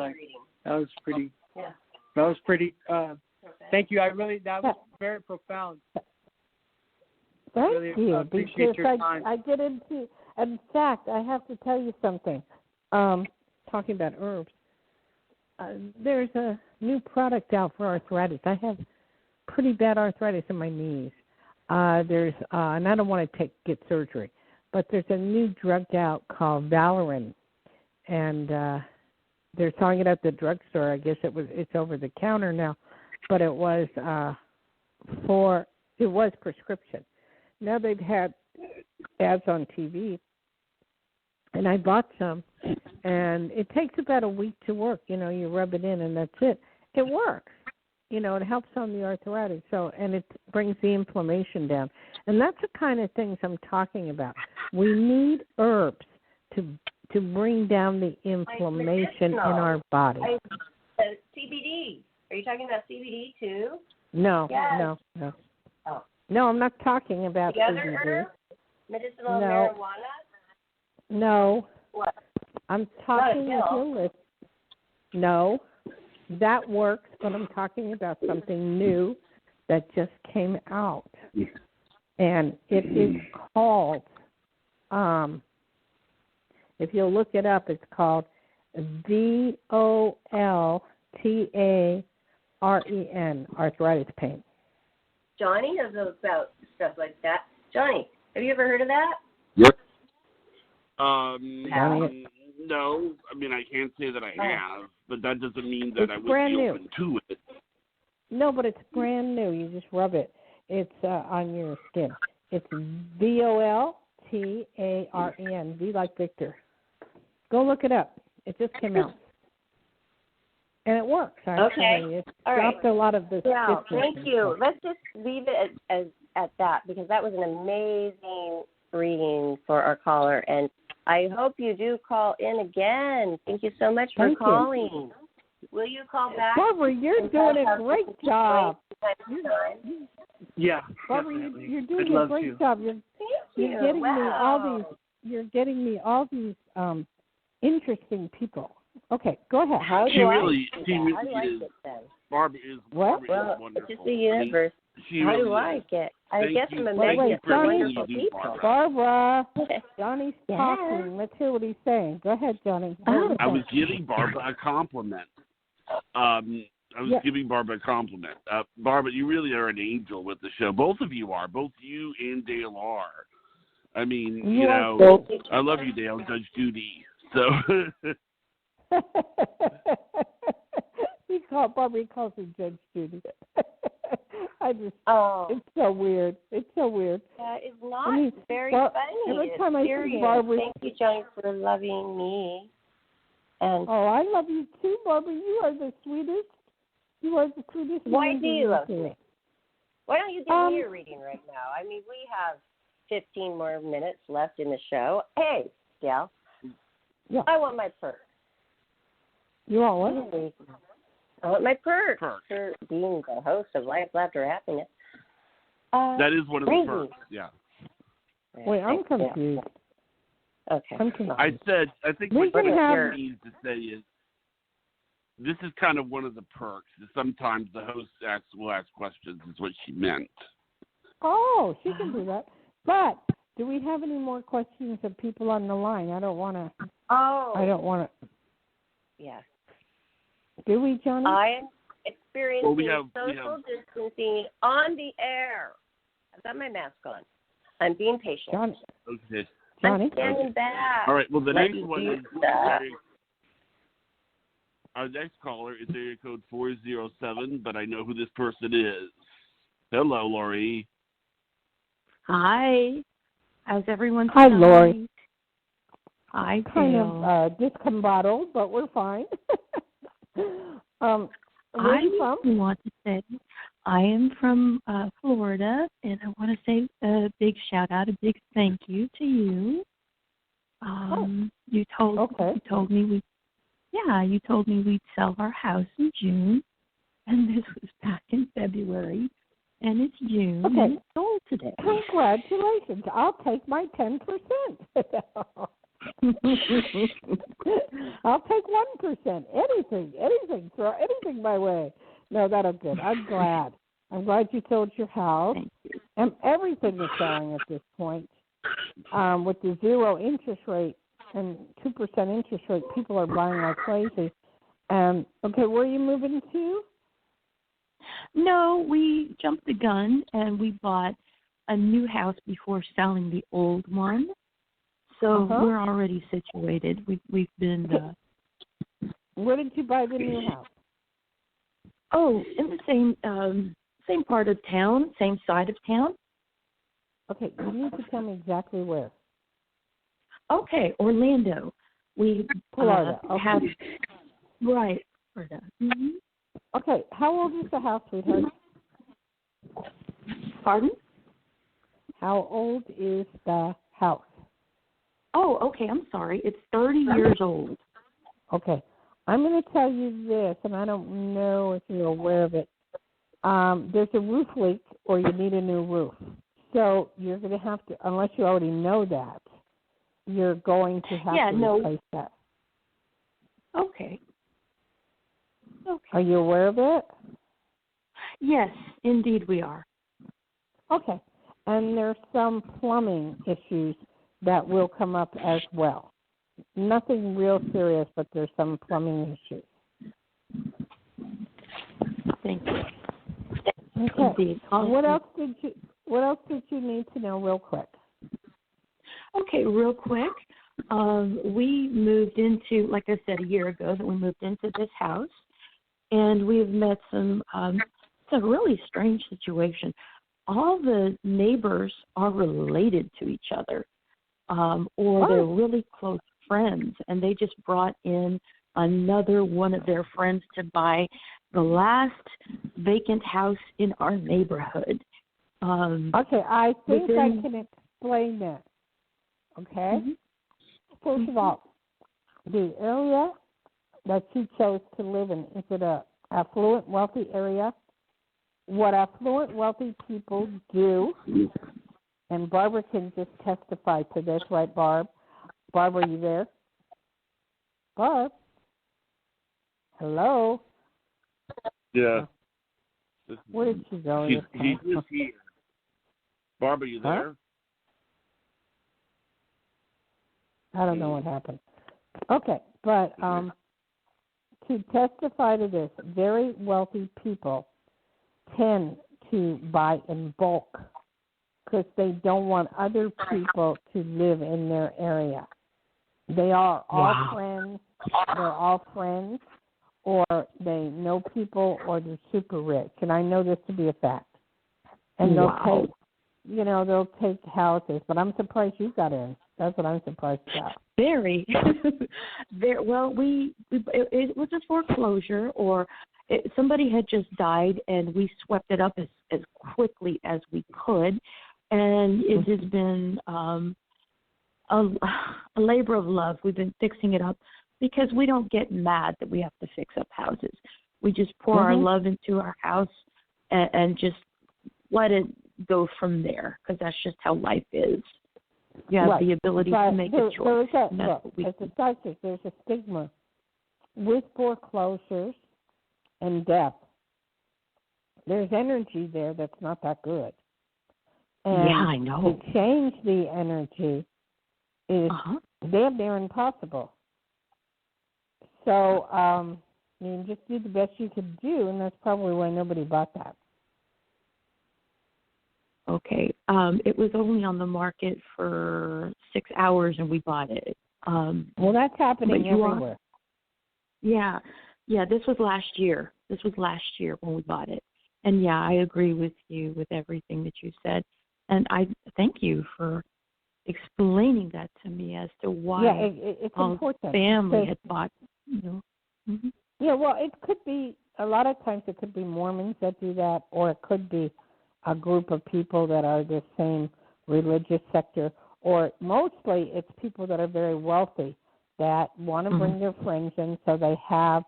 Thank you. That was very profound. Thank really you. appreciate Because your time. I get into. In fact, I have to tell you something. Talking about herbs, there's a new product out for arthritis. I have pretty bad arthritis in my knees. And I don't want to get surgery, but there's a new drug out called Valorin, and they're selling it at the drugstore. I guess it's over the counter now, but it was prescription. Now they've had ads on TV, and I bought some, and it takes about a week to work. You rub it in, and that's it. It works. It helps on the arthritis, and it brings the inflammation down. And that's the kind of things I'm talking about. We need herbs to to bring down the inflammation in our body. CBD. Are you talking about CBD too? No, Yes. no. Oh. No, I'm not talking about The other CBD. herb? Medicinal No. marijuana? No. What? I'm talking Not a with pill. your list. No, that works, but I'm talking about something new that just came out. And it is called, if you'll look it up, it's called DOLTAREN, arthritis pain. Johnny knows about stuff like that. Johnny, have you ever heard of that? Yep. Johnny? No. I mean, I can't say that I have, but that doesn't mean that It's I would brand be new. open to it. No, but it's brand new. You just rub it. It's on your skin. It's VOLTAREN, V like Victor. Go look it up. It just came out. And it works. Actually. It's dropped a lot of the Yeah, stiffness. thank you. Let's just leave it at that, because that was an amazing reading for our caller. And I hope you do call in again. Thank you so much for calling. Will you call back? Barbara, you're doing a great job. Yeah, Barbara, definitely. you're doing I'd a love great to. job. You're getting me all these. You're getting me all these interesting people. Okay, go ahead. How do She I really do is. that? How do I get them? Barbara is What? Barbara Well, is wonderful. it's just the universe. She How really do I is. get? I Thank guess you. I'm a Thank magnet you for for everything wonderful you do, people. Barbara, Johnny's Yeah. talking. Let's hear what he's saying. Go ahead, Johnny. Oh. I was giving Barbara a compliment. Giving Barbara a compliment. Barbara, you really are an angel with the show. Both of you are. Both you and Dayle are. I mean, you know, I love you, Dayle, Judge Judy. So. Barbara calls her Judge Judy. It's so weird. It's so weird. It's not very funny. Every It's time I serious. see Barbara, Thank you, Johnny, for loving me. And I love you too, Barbara. You are the sweetest. You are the sweetest. Why do you love me? Why don't you give me a reading right now? I mean, we have 15 more minutes left in the show. Hey, Dayle. Yeah. I want my perk. You want what? I want my perk for being the host of Life, Laughter, Happiness. That is one of the perks, yeah. Wait, I'm confused. Okay. I'm confused. I think what you need to say is, this is kind of one of the perks. Sometimes the host will ask questions, is what she meant. Oh, she can do that. But do we have any more questions of people on the line? I don't want to. I don't want to. Yeah. Do we, Johnny? I am experiencing social distancing on the air. I've got my mask on. I'm being patient. Johnny. Okay. Johnny. I'm standing back. All right. Well, the next one is that. our next caller is area code 407, but I know who this person is. Hello, Lori. Hi. How's everyone? Hi, Lori. Hi, kind of discombobulated, but we're fine. Where are you from? I want to say I am from Florida, and I want to say a big shout out, a big thank you to you. You told me we'd sell our house in June, and this was back in February, and it's June, and it's sold today. Congratulations! I'll take my 10%. I'll take 1%. Anything. Throw anything my way. No, that'll good. I'm glad. I'm glad you sold your house. And everything is selling at this point. With the 0 interest rate and 2% interest rate, people are buying like crazy. Okay, where are you moving to? No, we jumped the gun and we bought a new house before selling the old one. So we're already situated. We've been. Where did you buy the new house? Oh, in the same part of town, same side of town. Okay, you need to tell me exactly where. Okay, Orlando. We Florida. have right, Florida. Mm-hmm. Okay, how old is the house, sweetheart? Pardon? How old is the house? Oh, okay. I'm sorry. It's 30 years old. Okay. I'm going to tell you this, and I don't know if you're aware of it. There's a roof leak or you need a new roof. So you're going to have to, unless you already know that, you're going to have to replace that. Okay. Are you aware of it? Yes, indeed we are. Okay. And there's some plumbing issues that will come up as well. Nothing real serious, but there's some plumbing issues. Thank you. Okay. Indeed. What else did you need to know real quick? Okay, real quick. We moved into, like I said, a year ago that we moved into this house, and we've met some, it's a really strange situation. All the neighbors are related to each other, or they're really close friends, and they just brought in another one of their friends to buy the last vacant house in our neighborhood. Okay, I think I can explain that. Okay? Mm-hmm. First of all, the area that you chose to live in, is it a affluent, wealthy area? What affluent, wealthy people do, and Barbara can just testify to this, right, Barb? Barb, are you there? Barb? Hello? Yeah. Where did she go? He's just here. Barb, are you there? I don't know what happened. Okay, but to testify to this, very wealthy people tend to buy in bulk because they don't want other people to live in their area. They are all friends. They're all friends, or they know people, or they're super rich. And I know this to be a fact. And they'll take houses. But I'm surprised you got in. That's what I'm surprised about. Very. Well, it was a foreclosure, or somebody had just died, and we swept it up as quickly as we could. And it has been a labor of love. We've been fixing it up because we don't get mad that we have to fix up houses. We just pour our love into our house and just let it go from there, because that's just how life is. You have the ability to make a choice. As a psychic, there's a stigma with foreclosures and death. There's energy there that's not that good. And I know. to change the energy is damn near impossible. So you just do the best you can do, and that's probably why nobody bought that. Okay. It was only on the market for 6 hours, and we bought it. Well, that's happening everywhere. Yeah. This was last year. When we bought it. And, I agree with you with everything that you said. And I thank you for explaining that to me as to why it's important. Family had bought, Yeah, well, it could be, a lot of times it could be Mormons that do that, or it could be a group of people that are the same religious sector, or mostly it's people that are very wealthy that want to bring their friends in, so they have,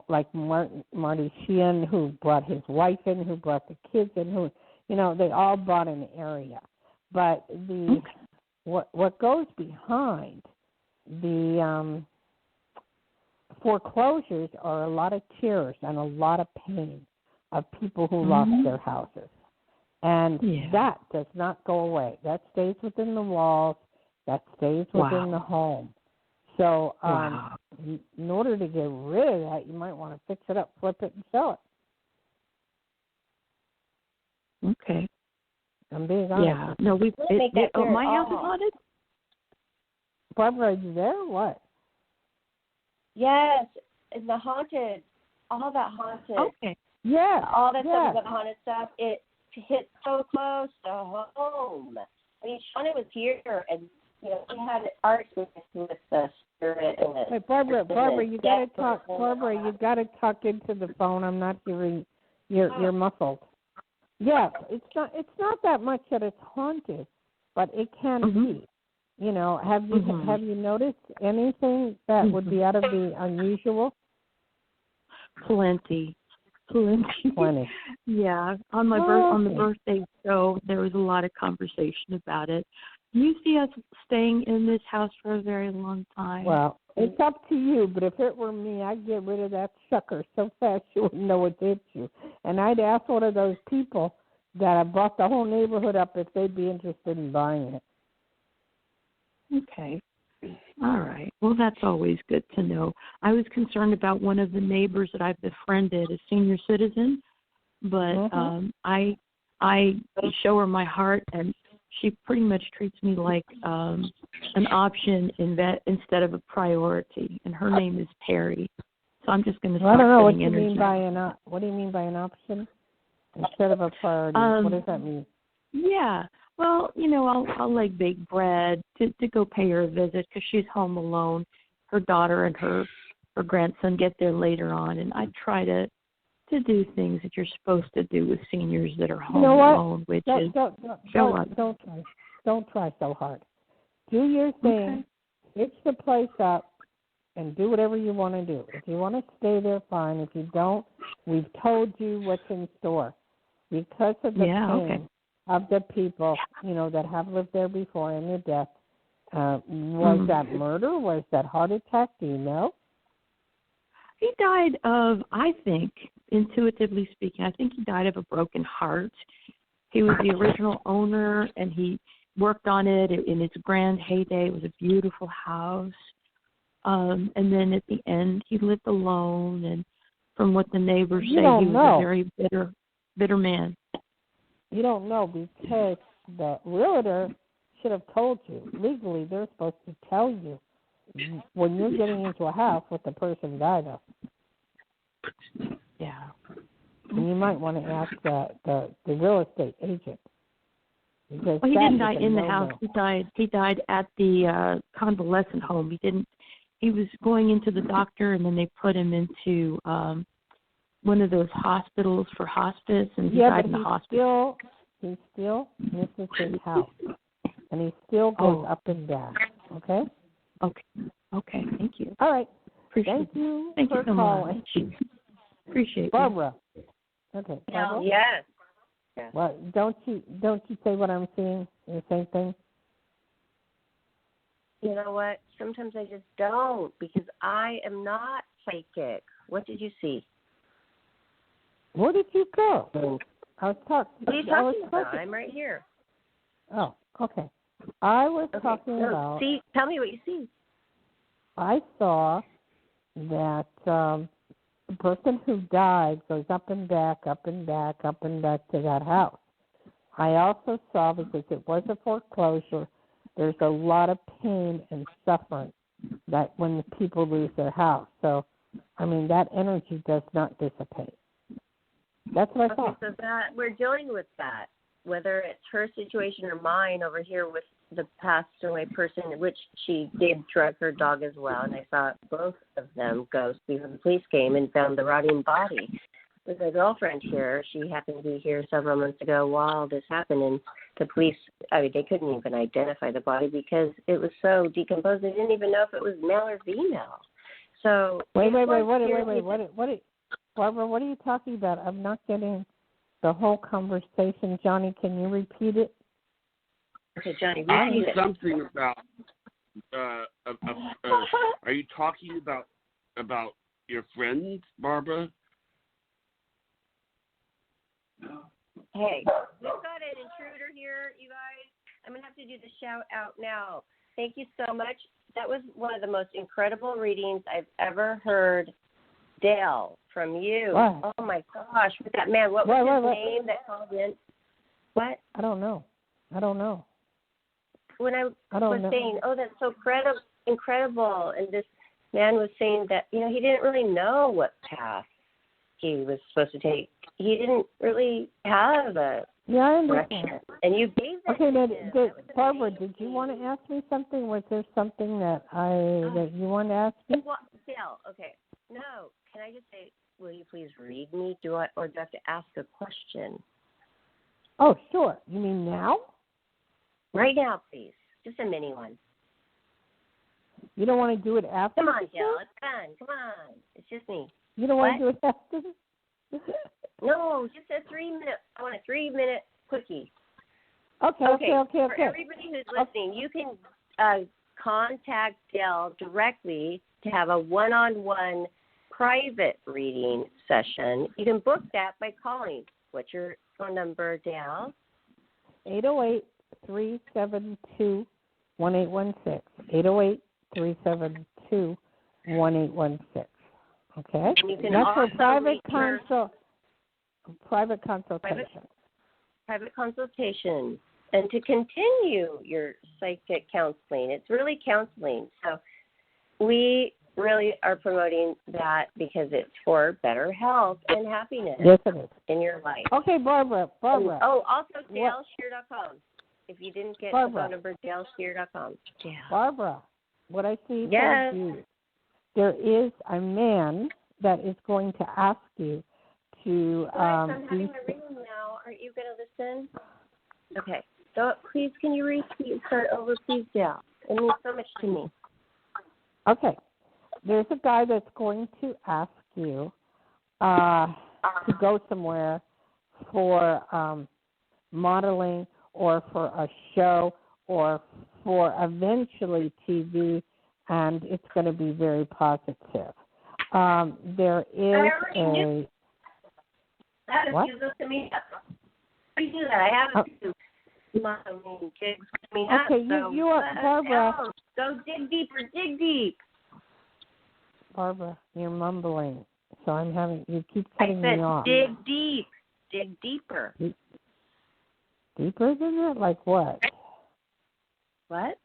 like Marty Sheehan, who brought his wife in, who brought the kids in, who, they all bought an area. But what goes behind the foreclosures are a lot of tears and a lot of pain of people who lost their houses. And that does not go away. That stays within the walls. That stays within the home. So in order to get rid of that, you might want to fix it up, flip it, and sell it. Okay. I'm being honest. Yeah. No, my house is haunted? Barbara, are you there or what? Yes. The haunted. All that haunted. Okay. Yeah. All that stuff about haunted stuff, it hit so close to home. I mean, Shauna was here, and she had art with the spirit and the. Wait, Barbara, you gotta talk. Barbara, you gotta talk into the phone. I'm not hearing. You're muffled. Yeah, it's not that much that it's haunted, but it can be. Have you noticed anything that would be out of the unusual? Plenty. Yeah, on the birthday show, there was a lot of conversation about it. Do you see us staying in this house for a very long time? Well, it's up to you, but if it were me, I'd get rid of that sucker so fast you wouldn't know what hit you. And I'd ask one of those people that have brought the whole neighborhood up if they'd be interested in buying it. Okay. All right. Well, that's always good to know. I was concerned about one of the neighbors that I've befriended, a senior citizen, but I show her my heart, and she pretty much treats me like an option instead of a priority. And her name is Perry. So I'm just going to start I don't know what you mean by what do you mean by an option instead of a priority? What does that mean? Yeah. Well, I'll like bake bread to go pay her a visit because she's home alone. Her daughter and her grandson get there later on, and I try to do things that you're supposed to do with seniors that are home alone, which is show up. Don't try so hard. Do your thing. Fix the place up, and do whatever you want to do. If you want to stay there, fine. If you don't, we've told you what's in store. Because of the pain of the people, that have lived there before and their death. Was that murder? Was that heart attack? Do you know? He died of, I think, intuitively speaking, I think he died of a broken heart. He was the original owner, and he worked on it in its grand heyday. It was a beautiful house. And then at the end, he lived alone, and from what the neighbors say, he was a very bitter man. You don't know because the realtor should have told you. Legally, they're supposed to tell you when you're getting into a house what the person died of. Yeah. And you might want to ask the real estate agent. Because he didn't die in the house. He died at the convalescent home. He was going into the doctor, and then they put him into one of those hospitals for hospice, and he died in the hospital. He still misses his house, and he still goes up and down. Okay. Okay. Thank you. All right. Thank you for so calling. Appreciate Barbara. You. Okay. Barbara? Yes. Well, don't you say what I'm seeing? The same thing. You know what? Sometimes I just don't because I am not psychic. What did you see? Where did you go? I was talking. What are you talking about? I'm right here. Oh, okay. I was talking about. See, tell me what you see. I saw that the person who died goes up and back to that house. I also saw, because it was a foreclosure, there's a lot of pain and suffering that when the people lose their house. So, that energy does not dissipate. That's what I thought. So that we're dealing with that, whether it's her situation or mine over here with the passed away person, which she did drug her dog as well, and I saw both of them go before the police came and found the rotting body. With a girlfriend here, she happened to be here several months ago while this happened, and the police, they couldn't even identify the body because it was so decomposed. They didn't even know if it was male or female. So wait, Barbara, what are you talking about? I'm not getting the whole conversation. Johnny, can you repeat it? Okay, Johnny, repeat it. Something about. Are you talking about your friend, Barbara? Hey, we've got an intruder here, you guys. I'm going to have to do the shout out now. Thank you so much. That was one of the most incredible readings I've ever heard. Dayle, from you. What? Oh, my gosh. With that man, what was his name that called in? What? I don't know. When I was saying, that's so incredible, and this man was saying that, he didn't really know what path he was supposed to take. He didn't really have a direction. And you gave that to him. Barbara, did you want to ask me something? Was there something that you wanted to ask me? Well, Dayle, okay. No. Can I just say, will you please read me? Or do I have to ask a question? Oh, sure. You mean now? Right now, please. Just a mini one. You don't want to do it after? Come on, Dayle. It's fun. Come on. It's just me. You don't want to do it after? No, just a 3-minute. I want a 3-minute quickie. Okay. For everybody who's listening, you can contact Dayle directly to have a one-on-one private reading session. You can book that by calling. What's your phone number, Dayle? 808-372-1816. 808-372-1816. Okay? And you can that's also for private consultation. Private consultation. And to continue your psychic counseling. It's really counseling. So we really are promoting that because it's for better health and happiness in your life. Okay, Barbara. Oh, also DayleSchear.com. If you didn't get the phone number, DayleSchear.com. Yeah. Barbara, what I see for you, there is a man that is going to ask you to I'm having my reading now. Aren't you going to listen? Okay. So please, can you repeat and start over, please, Dayle? It means so much to me. Okay. There's a guy that's going to ask you to go somewhere for modeling or for a show or for eventually TV, and it's going to be very positive. There is a... What? You look to me. I do that. I have a few modeling gigs coming up. Okay, you are, Barbara. Go dig deeper, dig deep. Barbara, you're mumbling, so you keep cutting me off. Dig deep. Dig deeper. Deeper than that? Like what? What?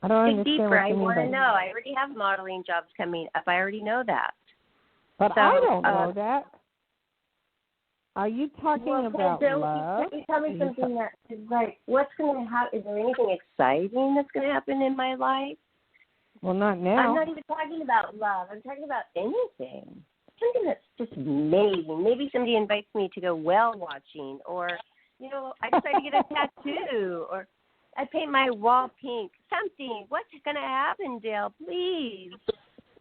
I don't dig understand deeper. what you mean. I want to know. I already have modeling jobs coming up. I already know that. But I don't know that. Are you talking about love? Can you tell me something that is like, what's going to happen? Is there anything exciting that's going to happen in my life? Well, not now. I'm not even talking about love. I'm talking about anything. Something that's just amazing. Maybe somebody invites me to go whale watching, or, I decide to get a tattoo, or I paint my wall pink. Something. What's going to happen, Dayle? Please.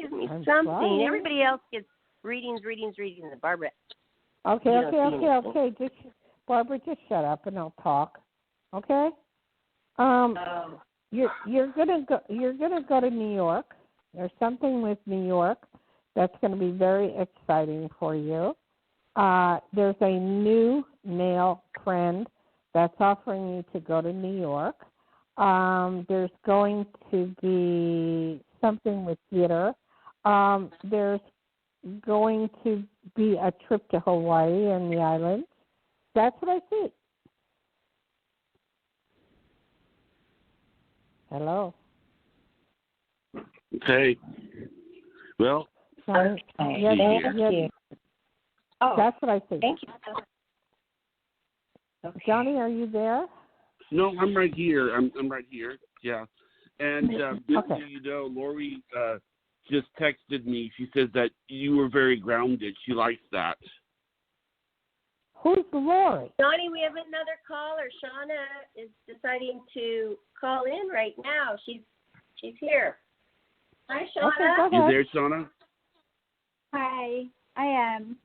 Give me something. Trying. Everybody else gets readings. And Barbara. Okay. Just Barbara, just shut up and I'll talk. Okay? You're gonna go to New York. There's something with New York that's going to be very exciting for you. There's a new male friend that's offering you to go to New York. There's going to be something with theater. There's going to be a trip to Hawaii and the islands. That's what I see. Hello. Okay. Well, Thank you. Oh, that's what I see. Thank you. Okay. Johnny, are you there? No, I'm right here. I'm right here. Yeah. And just so you know, Lori just texted me. She says that you were very grounded. She likes that. Who's Lori? Johnny, we have another caller. Shauna is deciding to call in right now. She's here. Hi, Shauna. Okay, you there, Shauna? Hi, I am.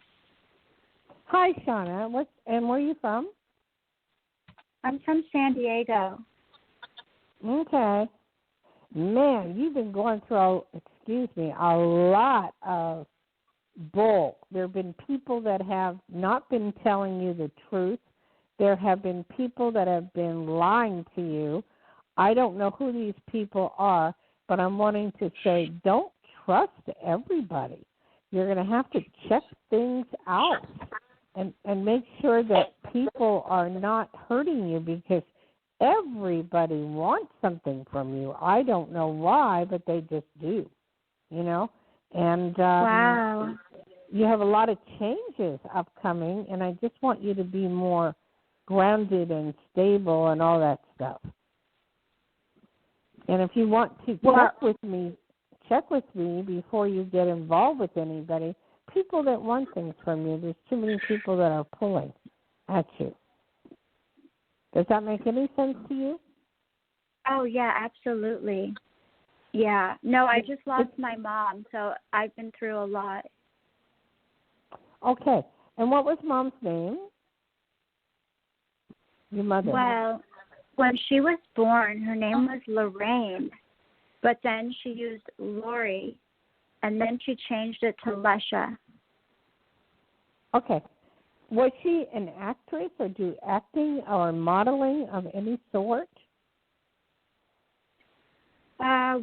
Hi, Shauna. Where are you from? I'm from San Diego. Okay. Man, you've been going through, a lot of bull. There have been people that have not been telling you the truth. There have been people that have been lying to you. I don't know who these people are, but I'm wanting to say don't trust everybody. You're going to have to check things out and make sure that people are not hurting you, because everybody wants something from you. I don't know why, but they just do, And wow. You have a lot of changes upcoming, and I just want you to be more grounded and stable and all that stuff. And if you want to check with me before you get involved with anybody. People that want things from you, there's too many people that are pulling at you. Does that make any sense to you? Oh, yeah, absolutely. Yeah. No, I just lost my mom, so I've been through a lot. Okay. And what was Mom's name? Your mother. Well, when she was born, her name was Lorraine, but then she used Lori, and then she changed it to Lesha. Okay. Was she an actress or do acting or modeling of any sort?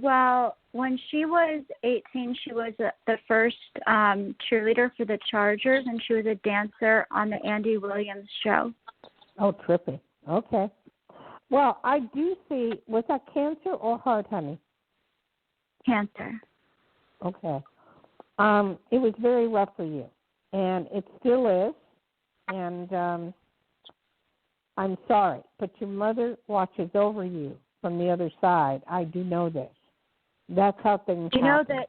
Well, when she was 18, she was the first cheerleader for the Chargers, and she was a dancer on the Andy Williams show. Oh, trippy. Okay. Well, I do see, was that cancer or heart, honey? Cancer. Okay. It was very rough for you, and it still is, and I'm sorry, but your mother watches over you from the other side. I do know this. That's how things happen. You know that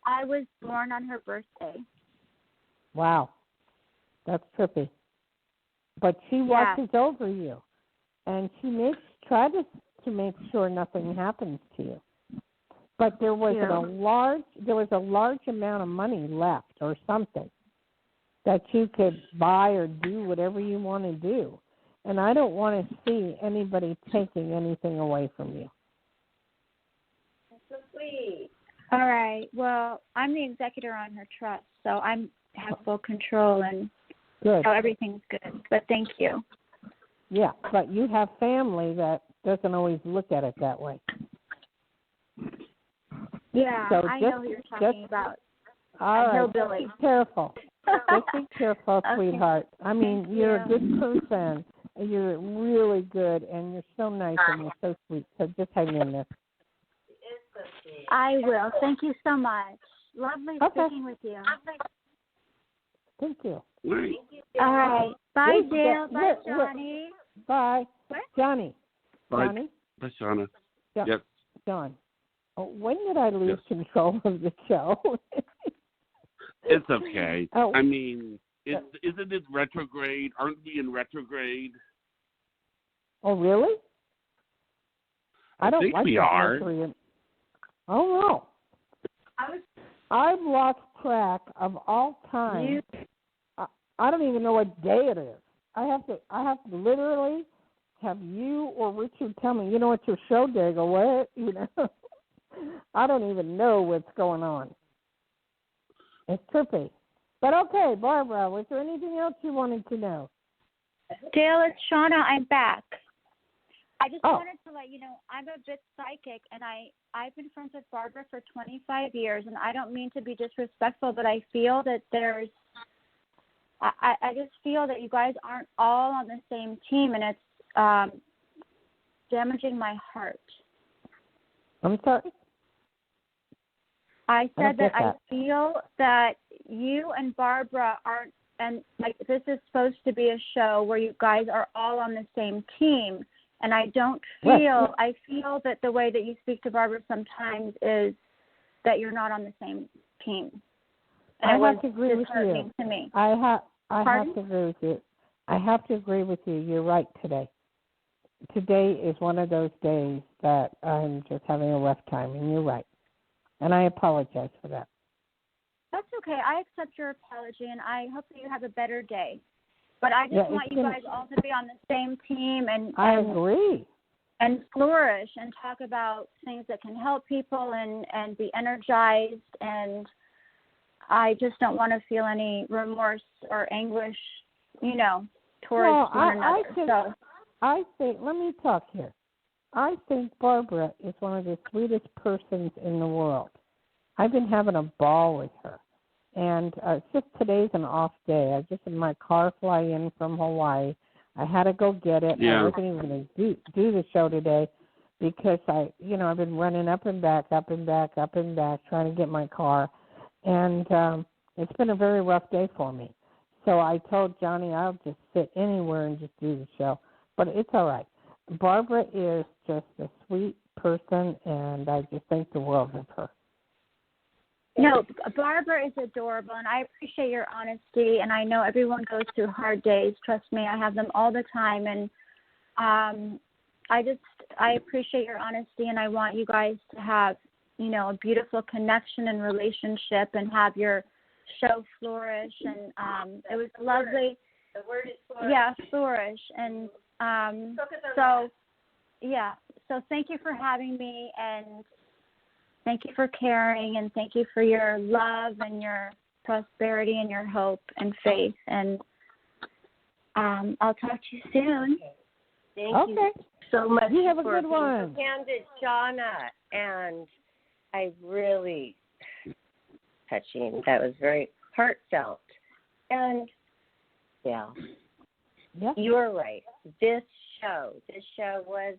I was born on her birthday. Wow. That's trippy. But she watches over you, and she tries to make sure nothing happens to you. But there was a large amount of money left or something that you could buy or do whatever you want to do. And I don't want to see anybody taking anything away from you. That's so sweet. All right. Well, I'm the executor on her trust, so I have full control, and good. So everything's good. But thank you. Yeah, but you have family that doesn't always look at it that way. Yeah, so I know who you're talking about. All right. Hillbilly. Be careful. Just be careful, Okay. sweetheart. I mean, Thank you're you. a good person. You're really good, and you're so nice and you're so sweet. So just hang in there. I will. Thank you so much. Lovely speaking with you. Thank you. Right. All right. Bye, Dayle. Bye, Johnny. Bye. What? Johnny. Bye. Johnny? Bye, Shauna. Yep. John. Oh, when did I lose control of the show? It's okay. Oh. I mean, isn't it retrograde? Aren't we in retrograde? Oh, really? I don't think like we that are. Mercury. Oh, no. I've lost track of all time. I don't even know what day it is. I have to literally have you or Richard tell me, you know, it's your show day. I go, what? You know, I don't even know what's going on. It's trippy. But okay, Barbara, was there anything else you wanted to know? Dayle, it's Shauna. I'm back. I just wanted to let you know I'm a bit psychic, and I've been friends with Barbara for 25 years, and I don't mean to be disrespectful, but I feel that I just feel that you guys aren't all on the same team, and it's damaging my heart. I'm sorry? I said that I feel that you and Barbara aren't, and like this is supposed to be a show where you guys are all on the same team. And I don't feel, I feel that the way that you speak to Barbara sometimes is that you're not on the same team. And I have to agree with you. To me. I have to agree with you. I have to agree with you. You're right today. Today is one of those days that I'm just having a rough time, and you're right. And I apologize for that. That's okay. I accept your apology, and I hope that you have a better day. But I just want you guys all to be on the same team and I agree. And flourish and talk about things that can help people and be energized. And I just don't want to feel any remorse or anguish, you know, towards one another. I think, let me talk here. I think Barbara is one of the sweetest persons in the world. I've been having a ball with her. And it's just today's an off day. I just in my car fly in from Hawaii. I had to go get it. Yeah. I wasn't even going to do the show today because I've been running up and back, trying to get my car. And it's been a very rough day for me. So I told Johnny I'll just sit anywhere and just do the show. But it's all right. Barbara is just a sweet person, and I just think the world of her. No, Barbara is adorable, and I appreciate your honesty, and I know everyone goes through hard days. Trust me, I have them all the time, and I appreciate your honesty, and I want you guys to have, a beautiful connection and relationship, and have your show flourish. And it was lovely. The word is flourish. Yeah, flourish. And so thank you for having me, and thank you for caring, and thank you for your love and your prosperity and your hope and faith. And I'll talk to you soon. Thank you so much. You have a for good one. Candid, Shauna, and I really touching. That was very heartfelt. And you're right. This show was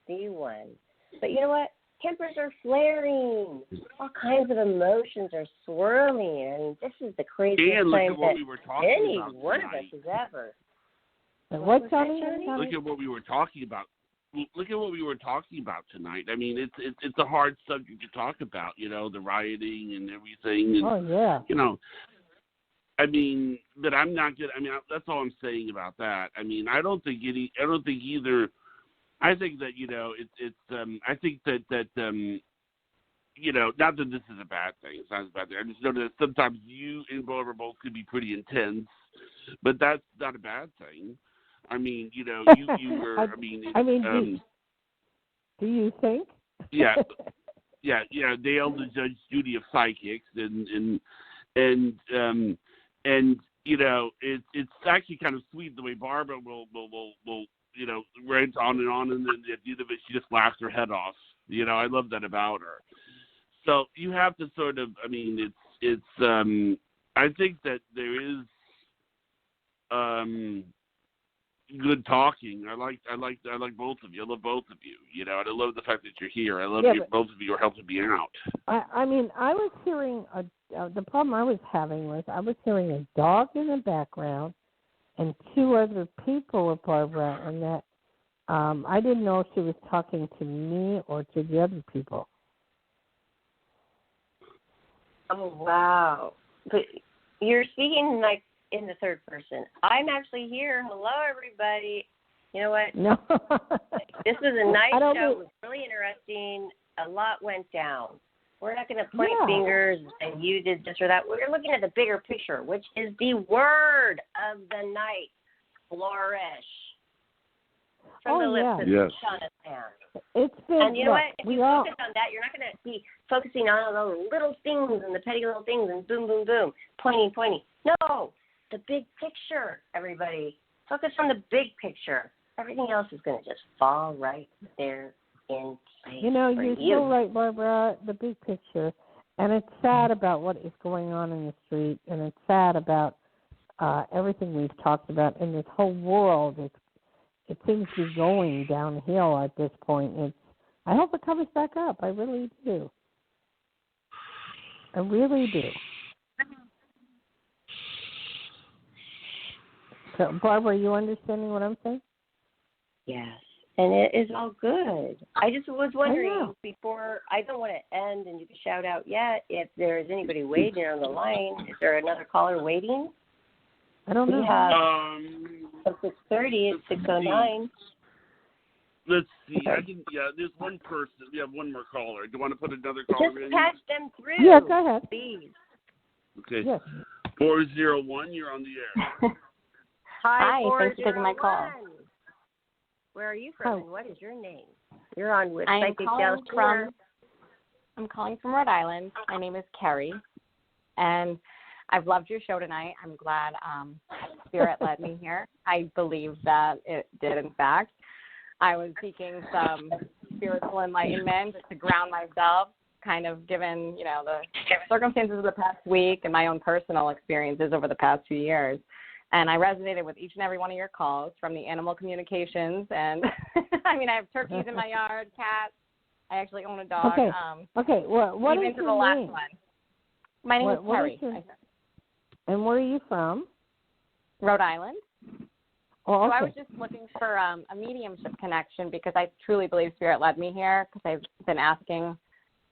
the one. But you know what? Tempers are flaring. All kinds of emotions are swirling. I mean, this is the craziest time that any one of us has ever. What's that? Look at what we were talking about. Look at what we were talking about tonight. I mean, it's a hard subject to talk about. The rioting and everything. And, I mean, but I'm not good. I mean, that's all I'm saying about that. I mean, I don't think either. I think that I think that not that this is a bad thing. It's not a bad thing. I just know that sometimes you and Barbara both could be pretty intense, but that's not a bad thing. I mean, you were. Do you think? Yeah. Dayle, the Judge Judy of psychics, and it's actually kind of sweet the way Barbara will rant on, and then at the end of it, she just laughs her head off. I love that about her. So you have to sort of, I mean, it's I think that there is good talking. I like both of you. I love both of you. And I love the fact that you're here. I love both of you are helping me out. I mean, I was hearing the problem I was having was I was hearing a dog in the background and two other people with Barbara, and that I didn't know if she was talking to me or to the other people. Oh, wow. But you're speaking like in the third person. I'm actually here. Hello, everybody. You know what? No. This was a nice show. It was really interesting. A lot went down. We're not going to point fingers and you did this or that. We're looking at the bigger picture, which is the word of the night, flourish. From the lips of Shauna Sam. It's been, and you know what? If you focus on that, you're not going to be focusing on all those little things and the petty little things and boom, boom, boom, pointing. No, the big picture, everybody. Focus on the big picture. Everything else is going to just fall right there in place. You're so right, Barbara, the big picture. And it's sad about what is going on in the street, and it's sad about everything we've talked about in this whole world. It seems to be going downhill at this point. I hope it comes back up. I really do. I really do. So, Barbara, are you understanding what I'm saying? Yes, and it is all good. I just was wondering before, I don't want to end and you can shout out yet, if there is anybody waiting on the line. Is there another caller waiting? I don't know. We have 6:30, it's 6:09. Let's see. There's one person. We have one more caller. Do you want to put another caller in? Just patch them through. Yeah, go ahead. Please. Okay. Yes. 401, you're on the air. Hi, thanks for taking my call. Where are you from and what is your name? You're on with I'm Psychic Dayle Schear. I'm calling from Rhode Island. My name is Carrie, and I've loved your show tonight. I'm glad Spirit led me here. I believe that it did, in fact. I was seeking some spiritual enlightenment to ground myself, kind of given, the circumstances of the past week and my own personal experiences over the past few years. And I resonated with each and every one of your calls from the animal communications. And, I have turkeys in my yard, cats. I actually own a dog. Okay. Well, what even is to your the last name? one. My name is Terry. And where are you from? Rhode Island. Oh, okay. So I was just looking for a mediumship connection because I truly believe Spirit led me here because I've been asking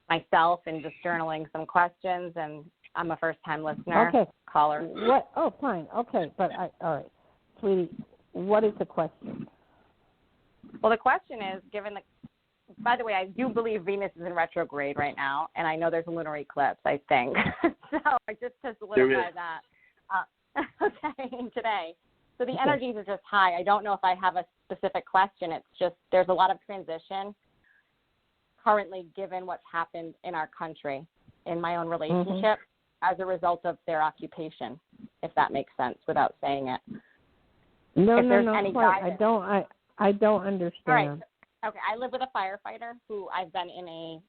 myself and just journaling some questions, and I'm a first-time listener. Okay. Caller. What? Oh, fine. Okay, but all right, sweetie. What is the question? Well, the question is, by the way, I do believe Venus is in retrograde right now, and I know there's a lunar eclipse, I think. So just to solidify that. Okay, today. So the energies are just high. I don't know if I have a specific question. It's just there's a lot of transition currently given what's happened in our country, in my own relationship, as a result of their occupation, if that makes sense without saying it. No. I don't understand. All right. Okay, I live with a firefighter who I've been in a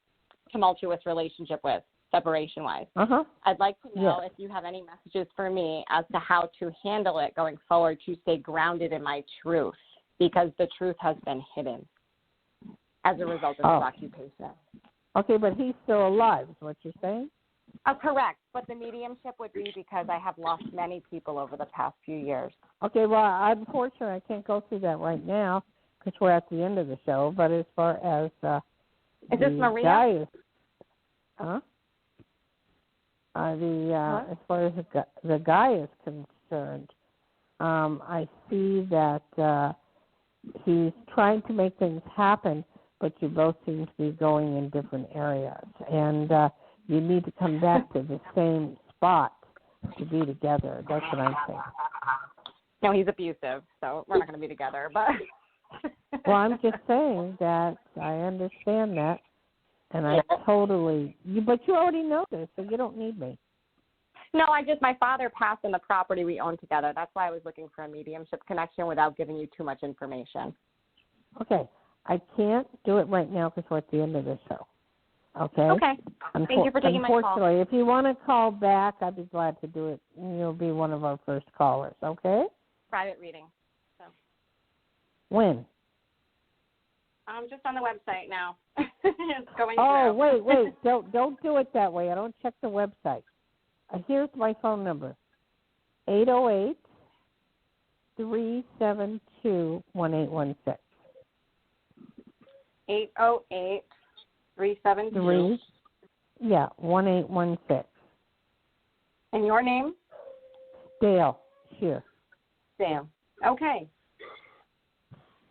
tumultuous relationship with, separation-wise. I'd like to know if you have any messages for me as to how to handle it going forward to stay grounded in my truth, because the truth has been hidden as a result of his occupation. Okay, but he's still alive is what you're saying? Oh, correct. But the mediumship would be because I have lost many people over the past few years. Okay, well, unfortunately, I can't go through that right now because we're at the end of the show. But as far as is this Maria? Guy is, as far as the guy is concerned, I see that he's trying to make things happen, but you both seem to be going in different areas, and you need to come back to the same spot to be together. That's what I'm saying. No, he's abusive, so we're not going to be together. But well, I'm just saying that I understand that, and I totally. But you already know this, so you don't need me. No, my father passed on the property we own together. That's why I was looking for a mediumship connection without giving you too much information. Okay, I can't do it right now because we're at the end of the show. Okay. Okay. Thank you for taking my call. Unfortunately, if you want to call back, I'd be glad to do it. You'll be one of our first callers. Okay. Private reading. So. When? I'm just on the website now. It's going through. Wait. Don't do it that way. I don't check the website. Here's my phone number. 808-372-1816. 808-372. Yeah, 1816. And your name? Dayle Schear. Sam. Okay.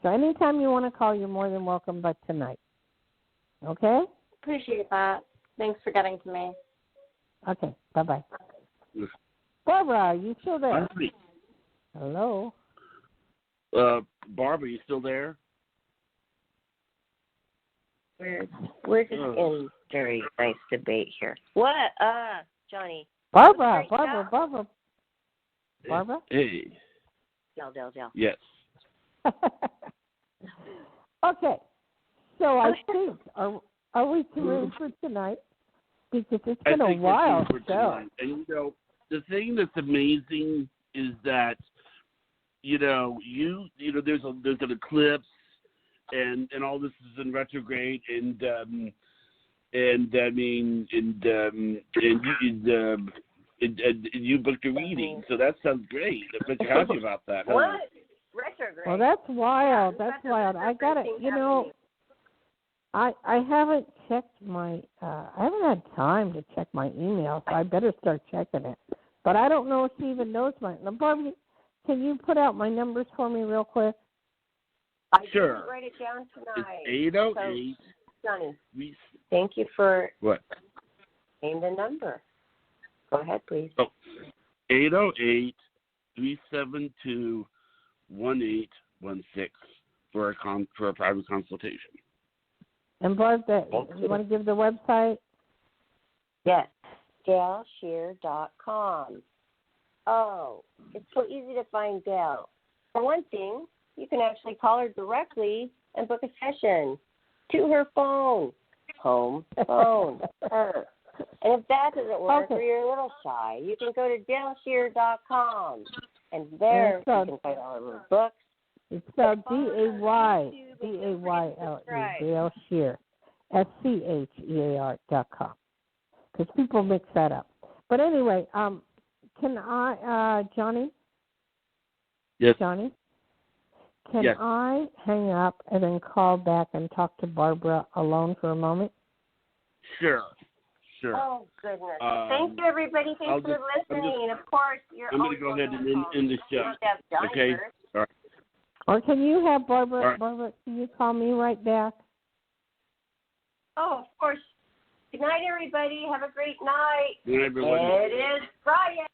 So anytime you want to call, you're more than welcome, but tonight. Okay? Appreciate that. Thanks for getting to me. Okay, bye-bye. Barbara, are you still there? Hi. Hello? Barbara, you still there? We're just in very nice debate here. What? Johnny. Barbara. Hey. Dale. Yes. Okay. So I think, are we through for tonight? Because it's been a while. And the thing that's amazing is that there's an eclipse and all this is in retrograde and you booked a reading, so that sounds great. I'm pretty happy about that. What? Retrograde? Well, that's wild. I got it. I haven't checked my. I haven't had time to check my email, so I better start checking it. But I don't know if she even knows my. Now, Barbie, can you put out my numbers for me real quick? I didn't write it down tonight. It's 808. So, Johnny, thank you for saying the number. Go ahead, please. 808-372-1816 for a private consultation. And Barb, you want to give the website? Yes, DayleSchear.com. Oh, it's so easy to find Dayle. For one thing, you can actually call her directly and book a session to her phone. Home phone. Her. And if that doesn't work or you're a little shy, you can go to DayleSchear.com. And there you can find all of her books. It's spelled D-A-Y-L-E, Dayle Schear, SCHEAR.com. Because people mix that up. But anyway, can I, Johnny? Yes. Johnny? Can I hang up and then call back and talk to Barbara alone for a moment? Sure. Oh, goodness. Thank you, everybody. Thanks for listening. And, of course, I'm going to go ahead and end the show. Okay? All right. Or can you have Barbara? Right. Barbara, can you call me right back? Oh, of course. Good night, everybody. Have a great night. Good night, everyone. It is Friday.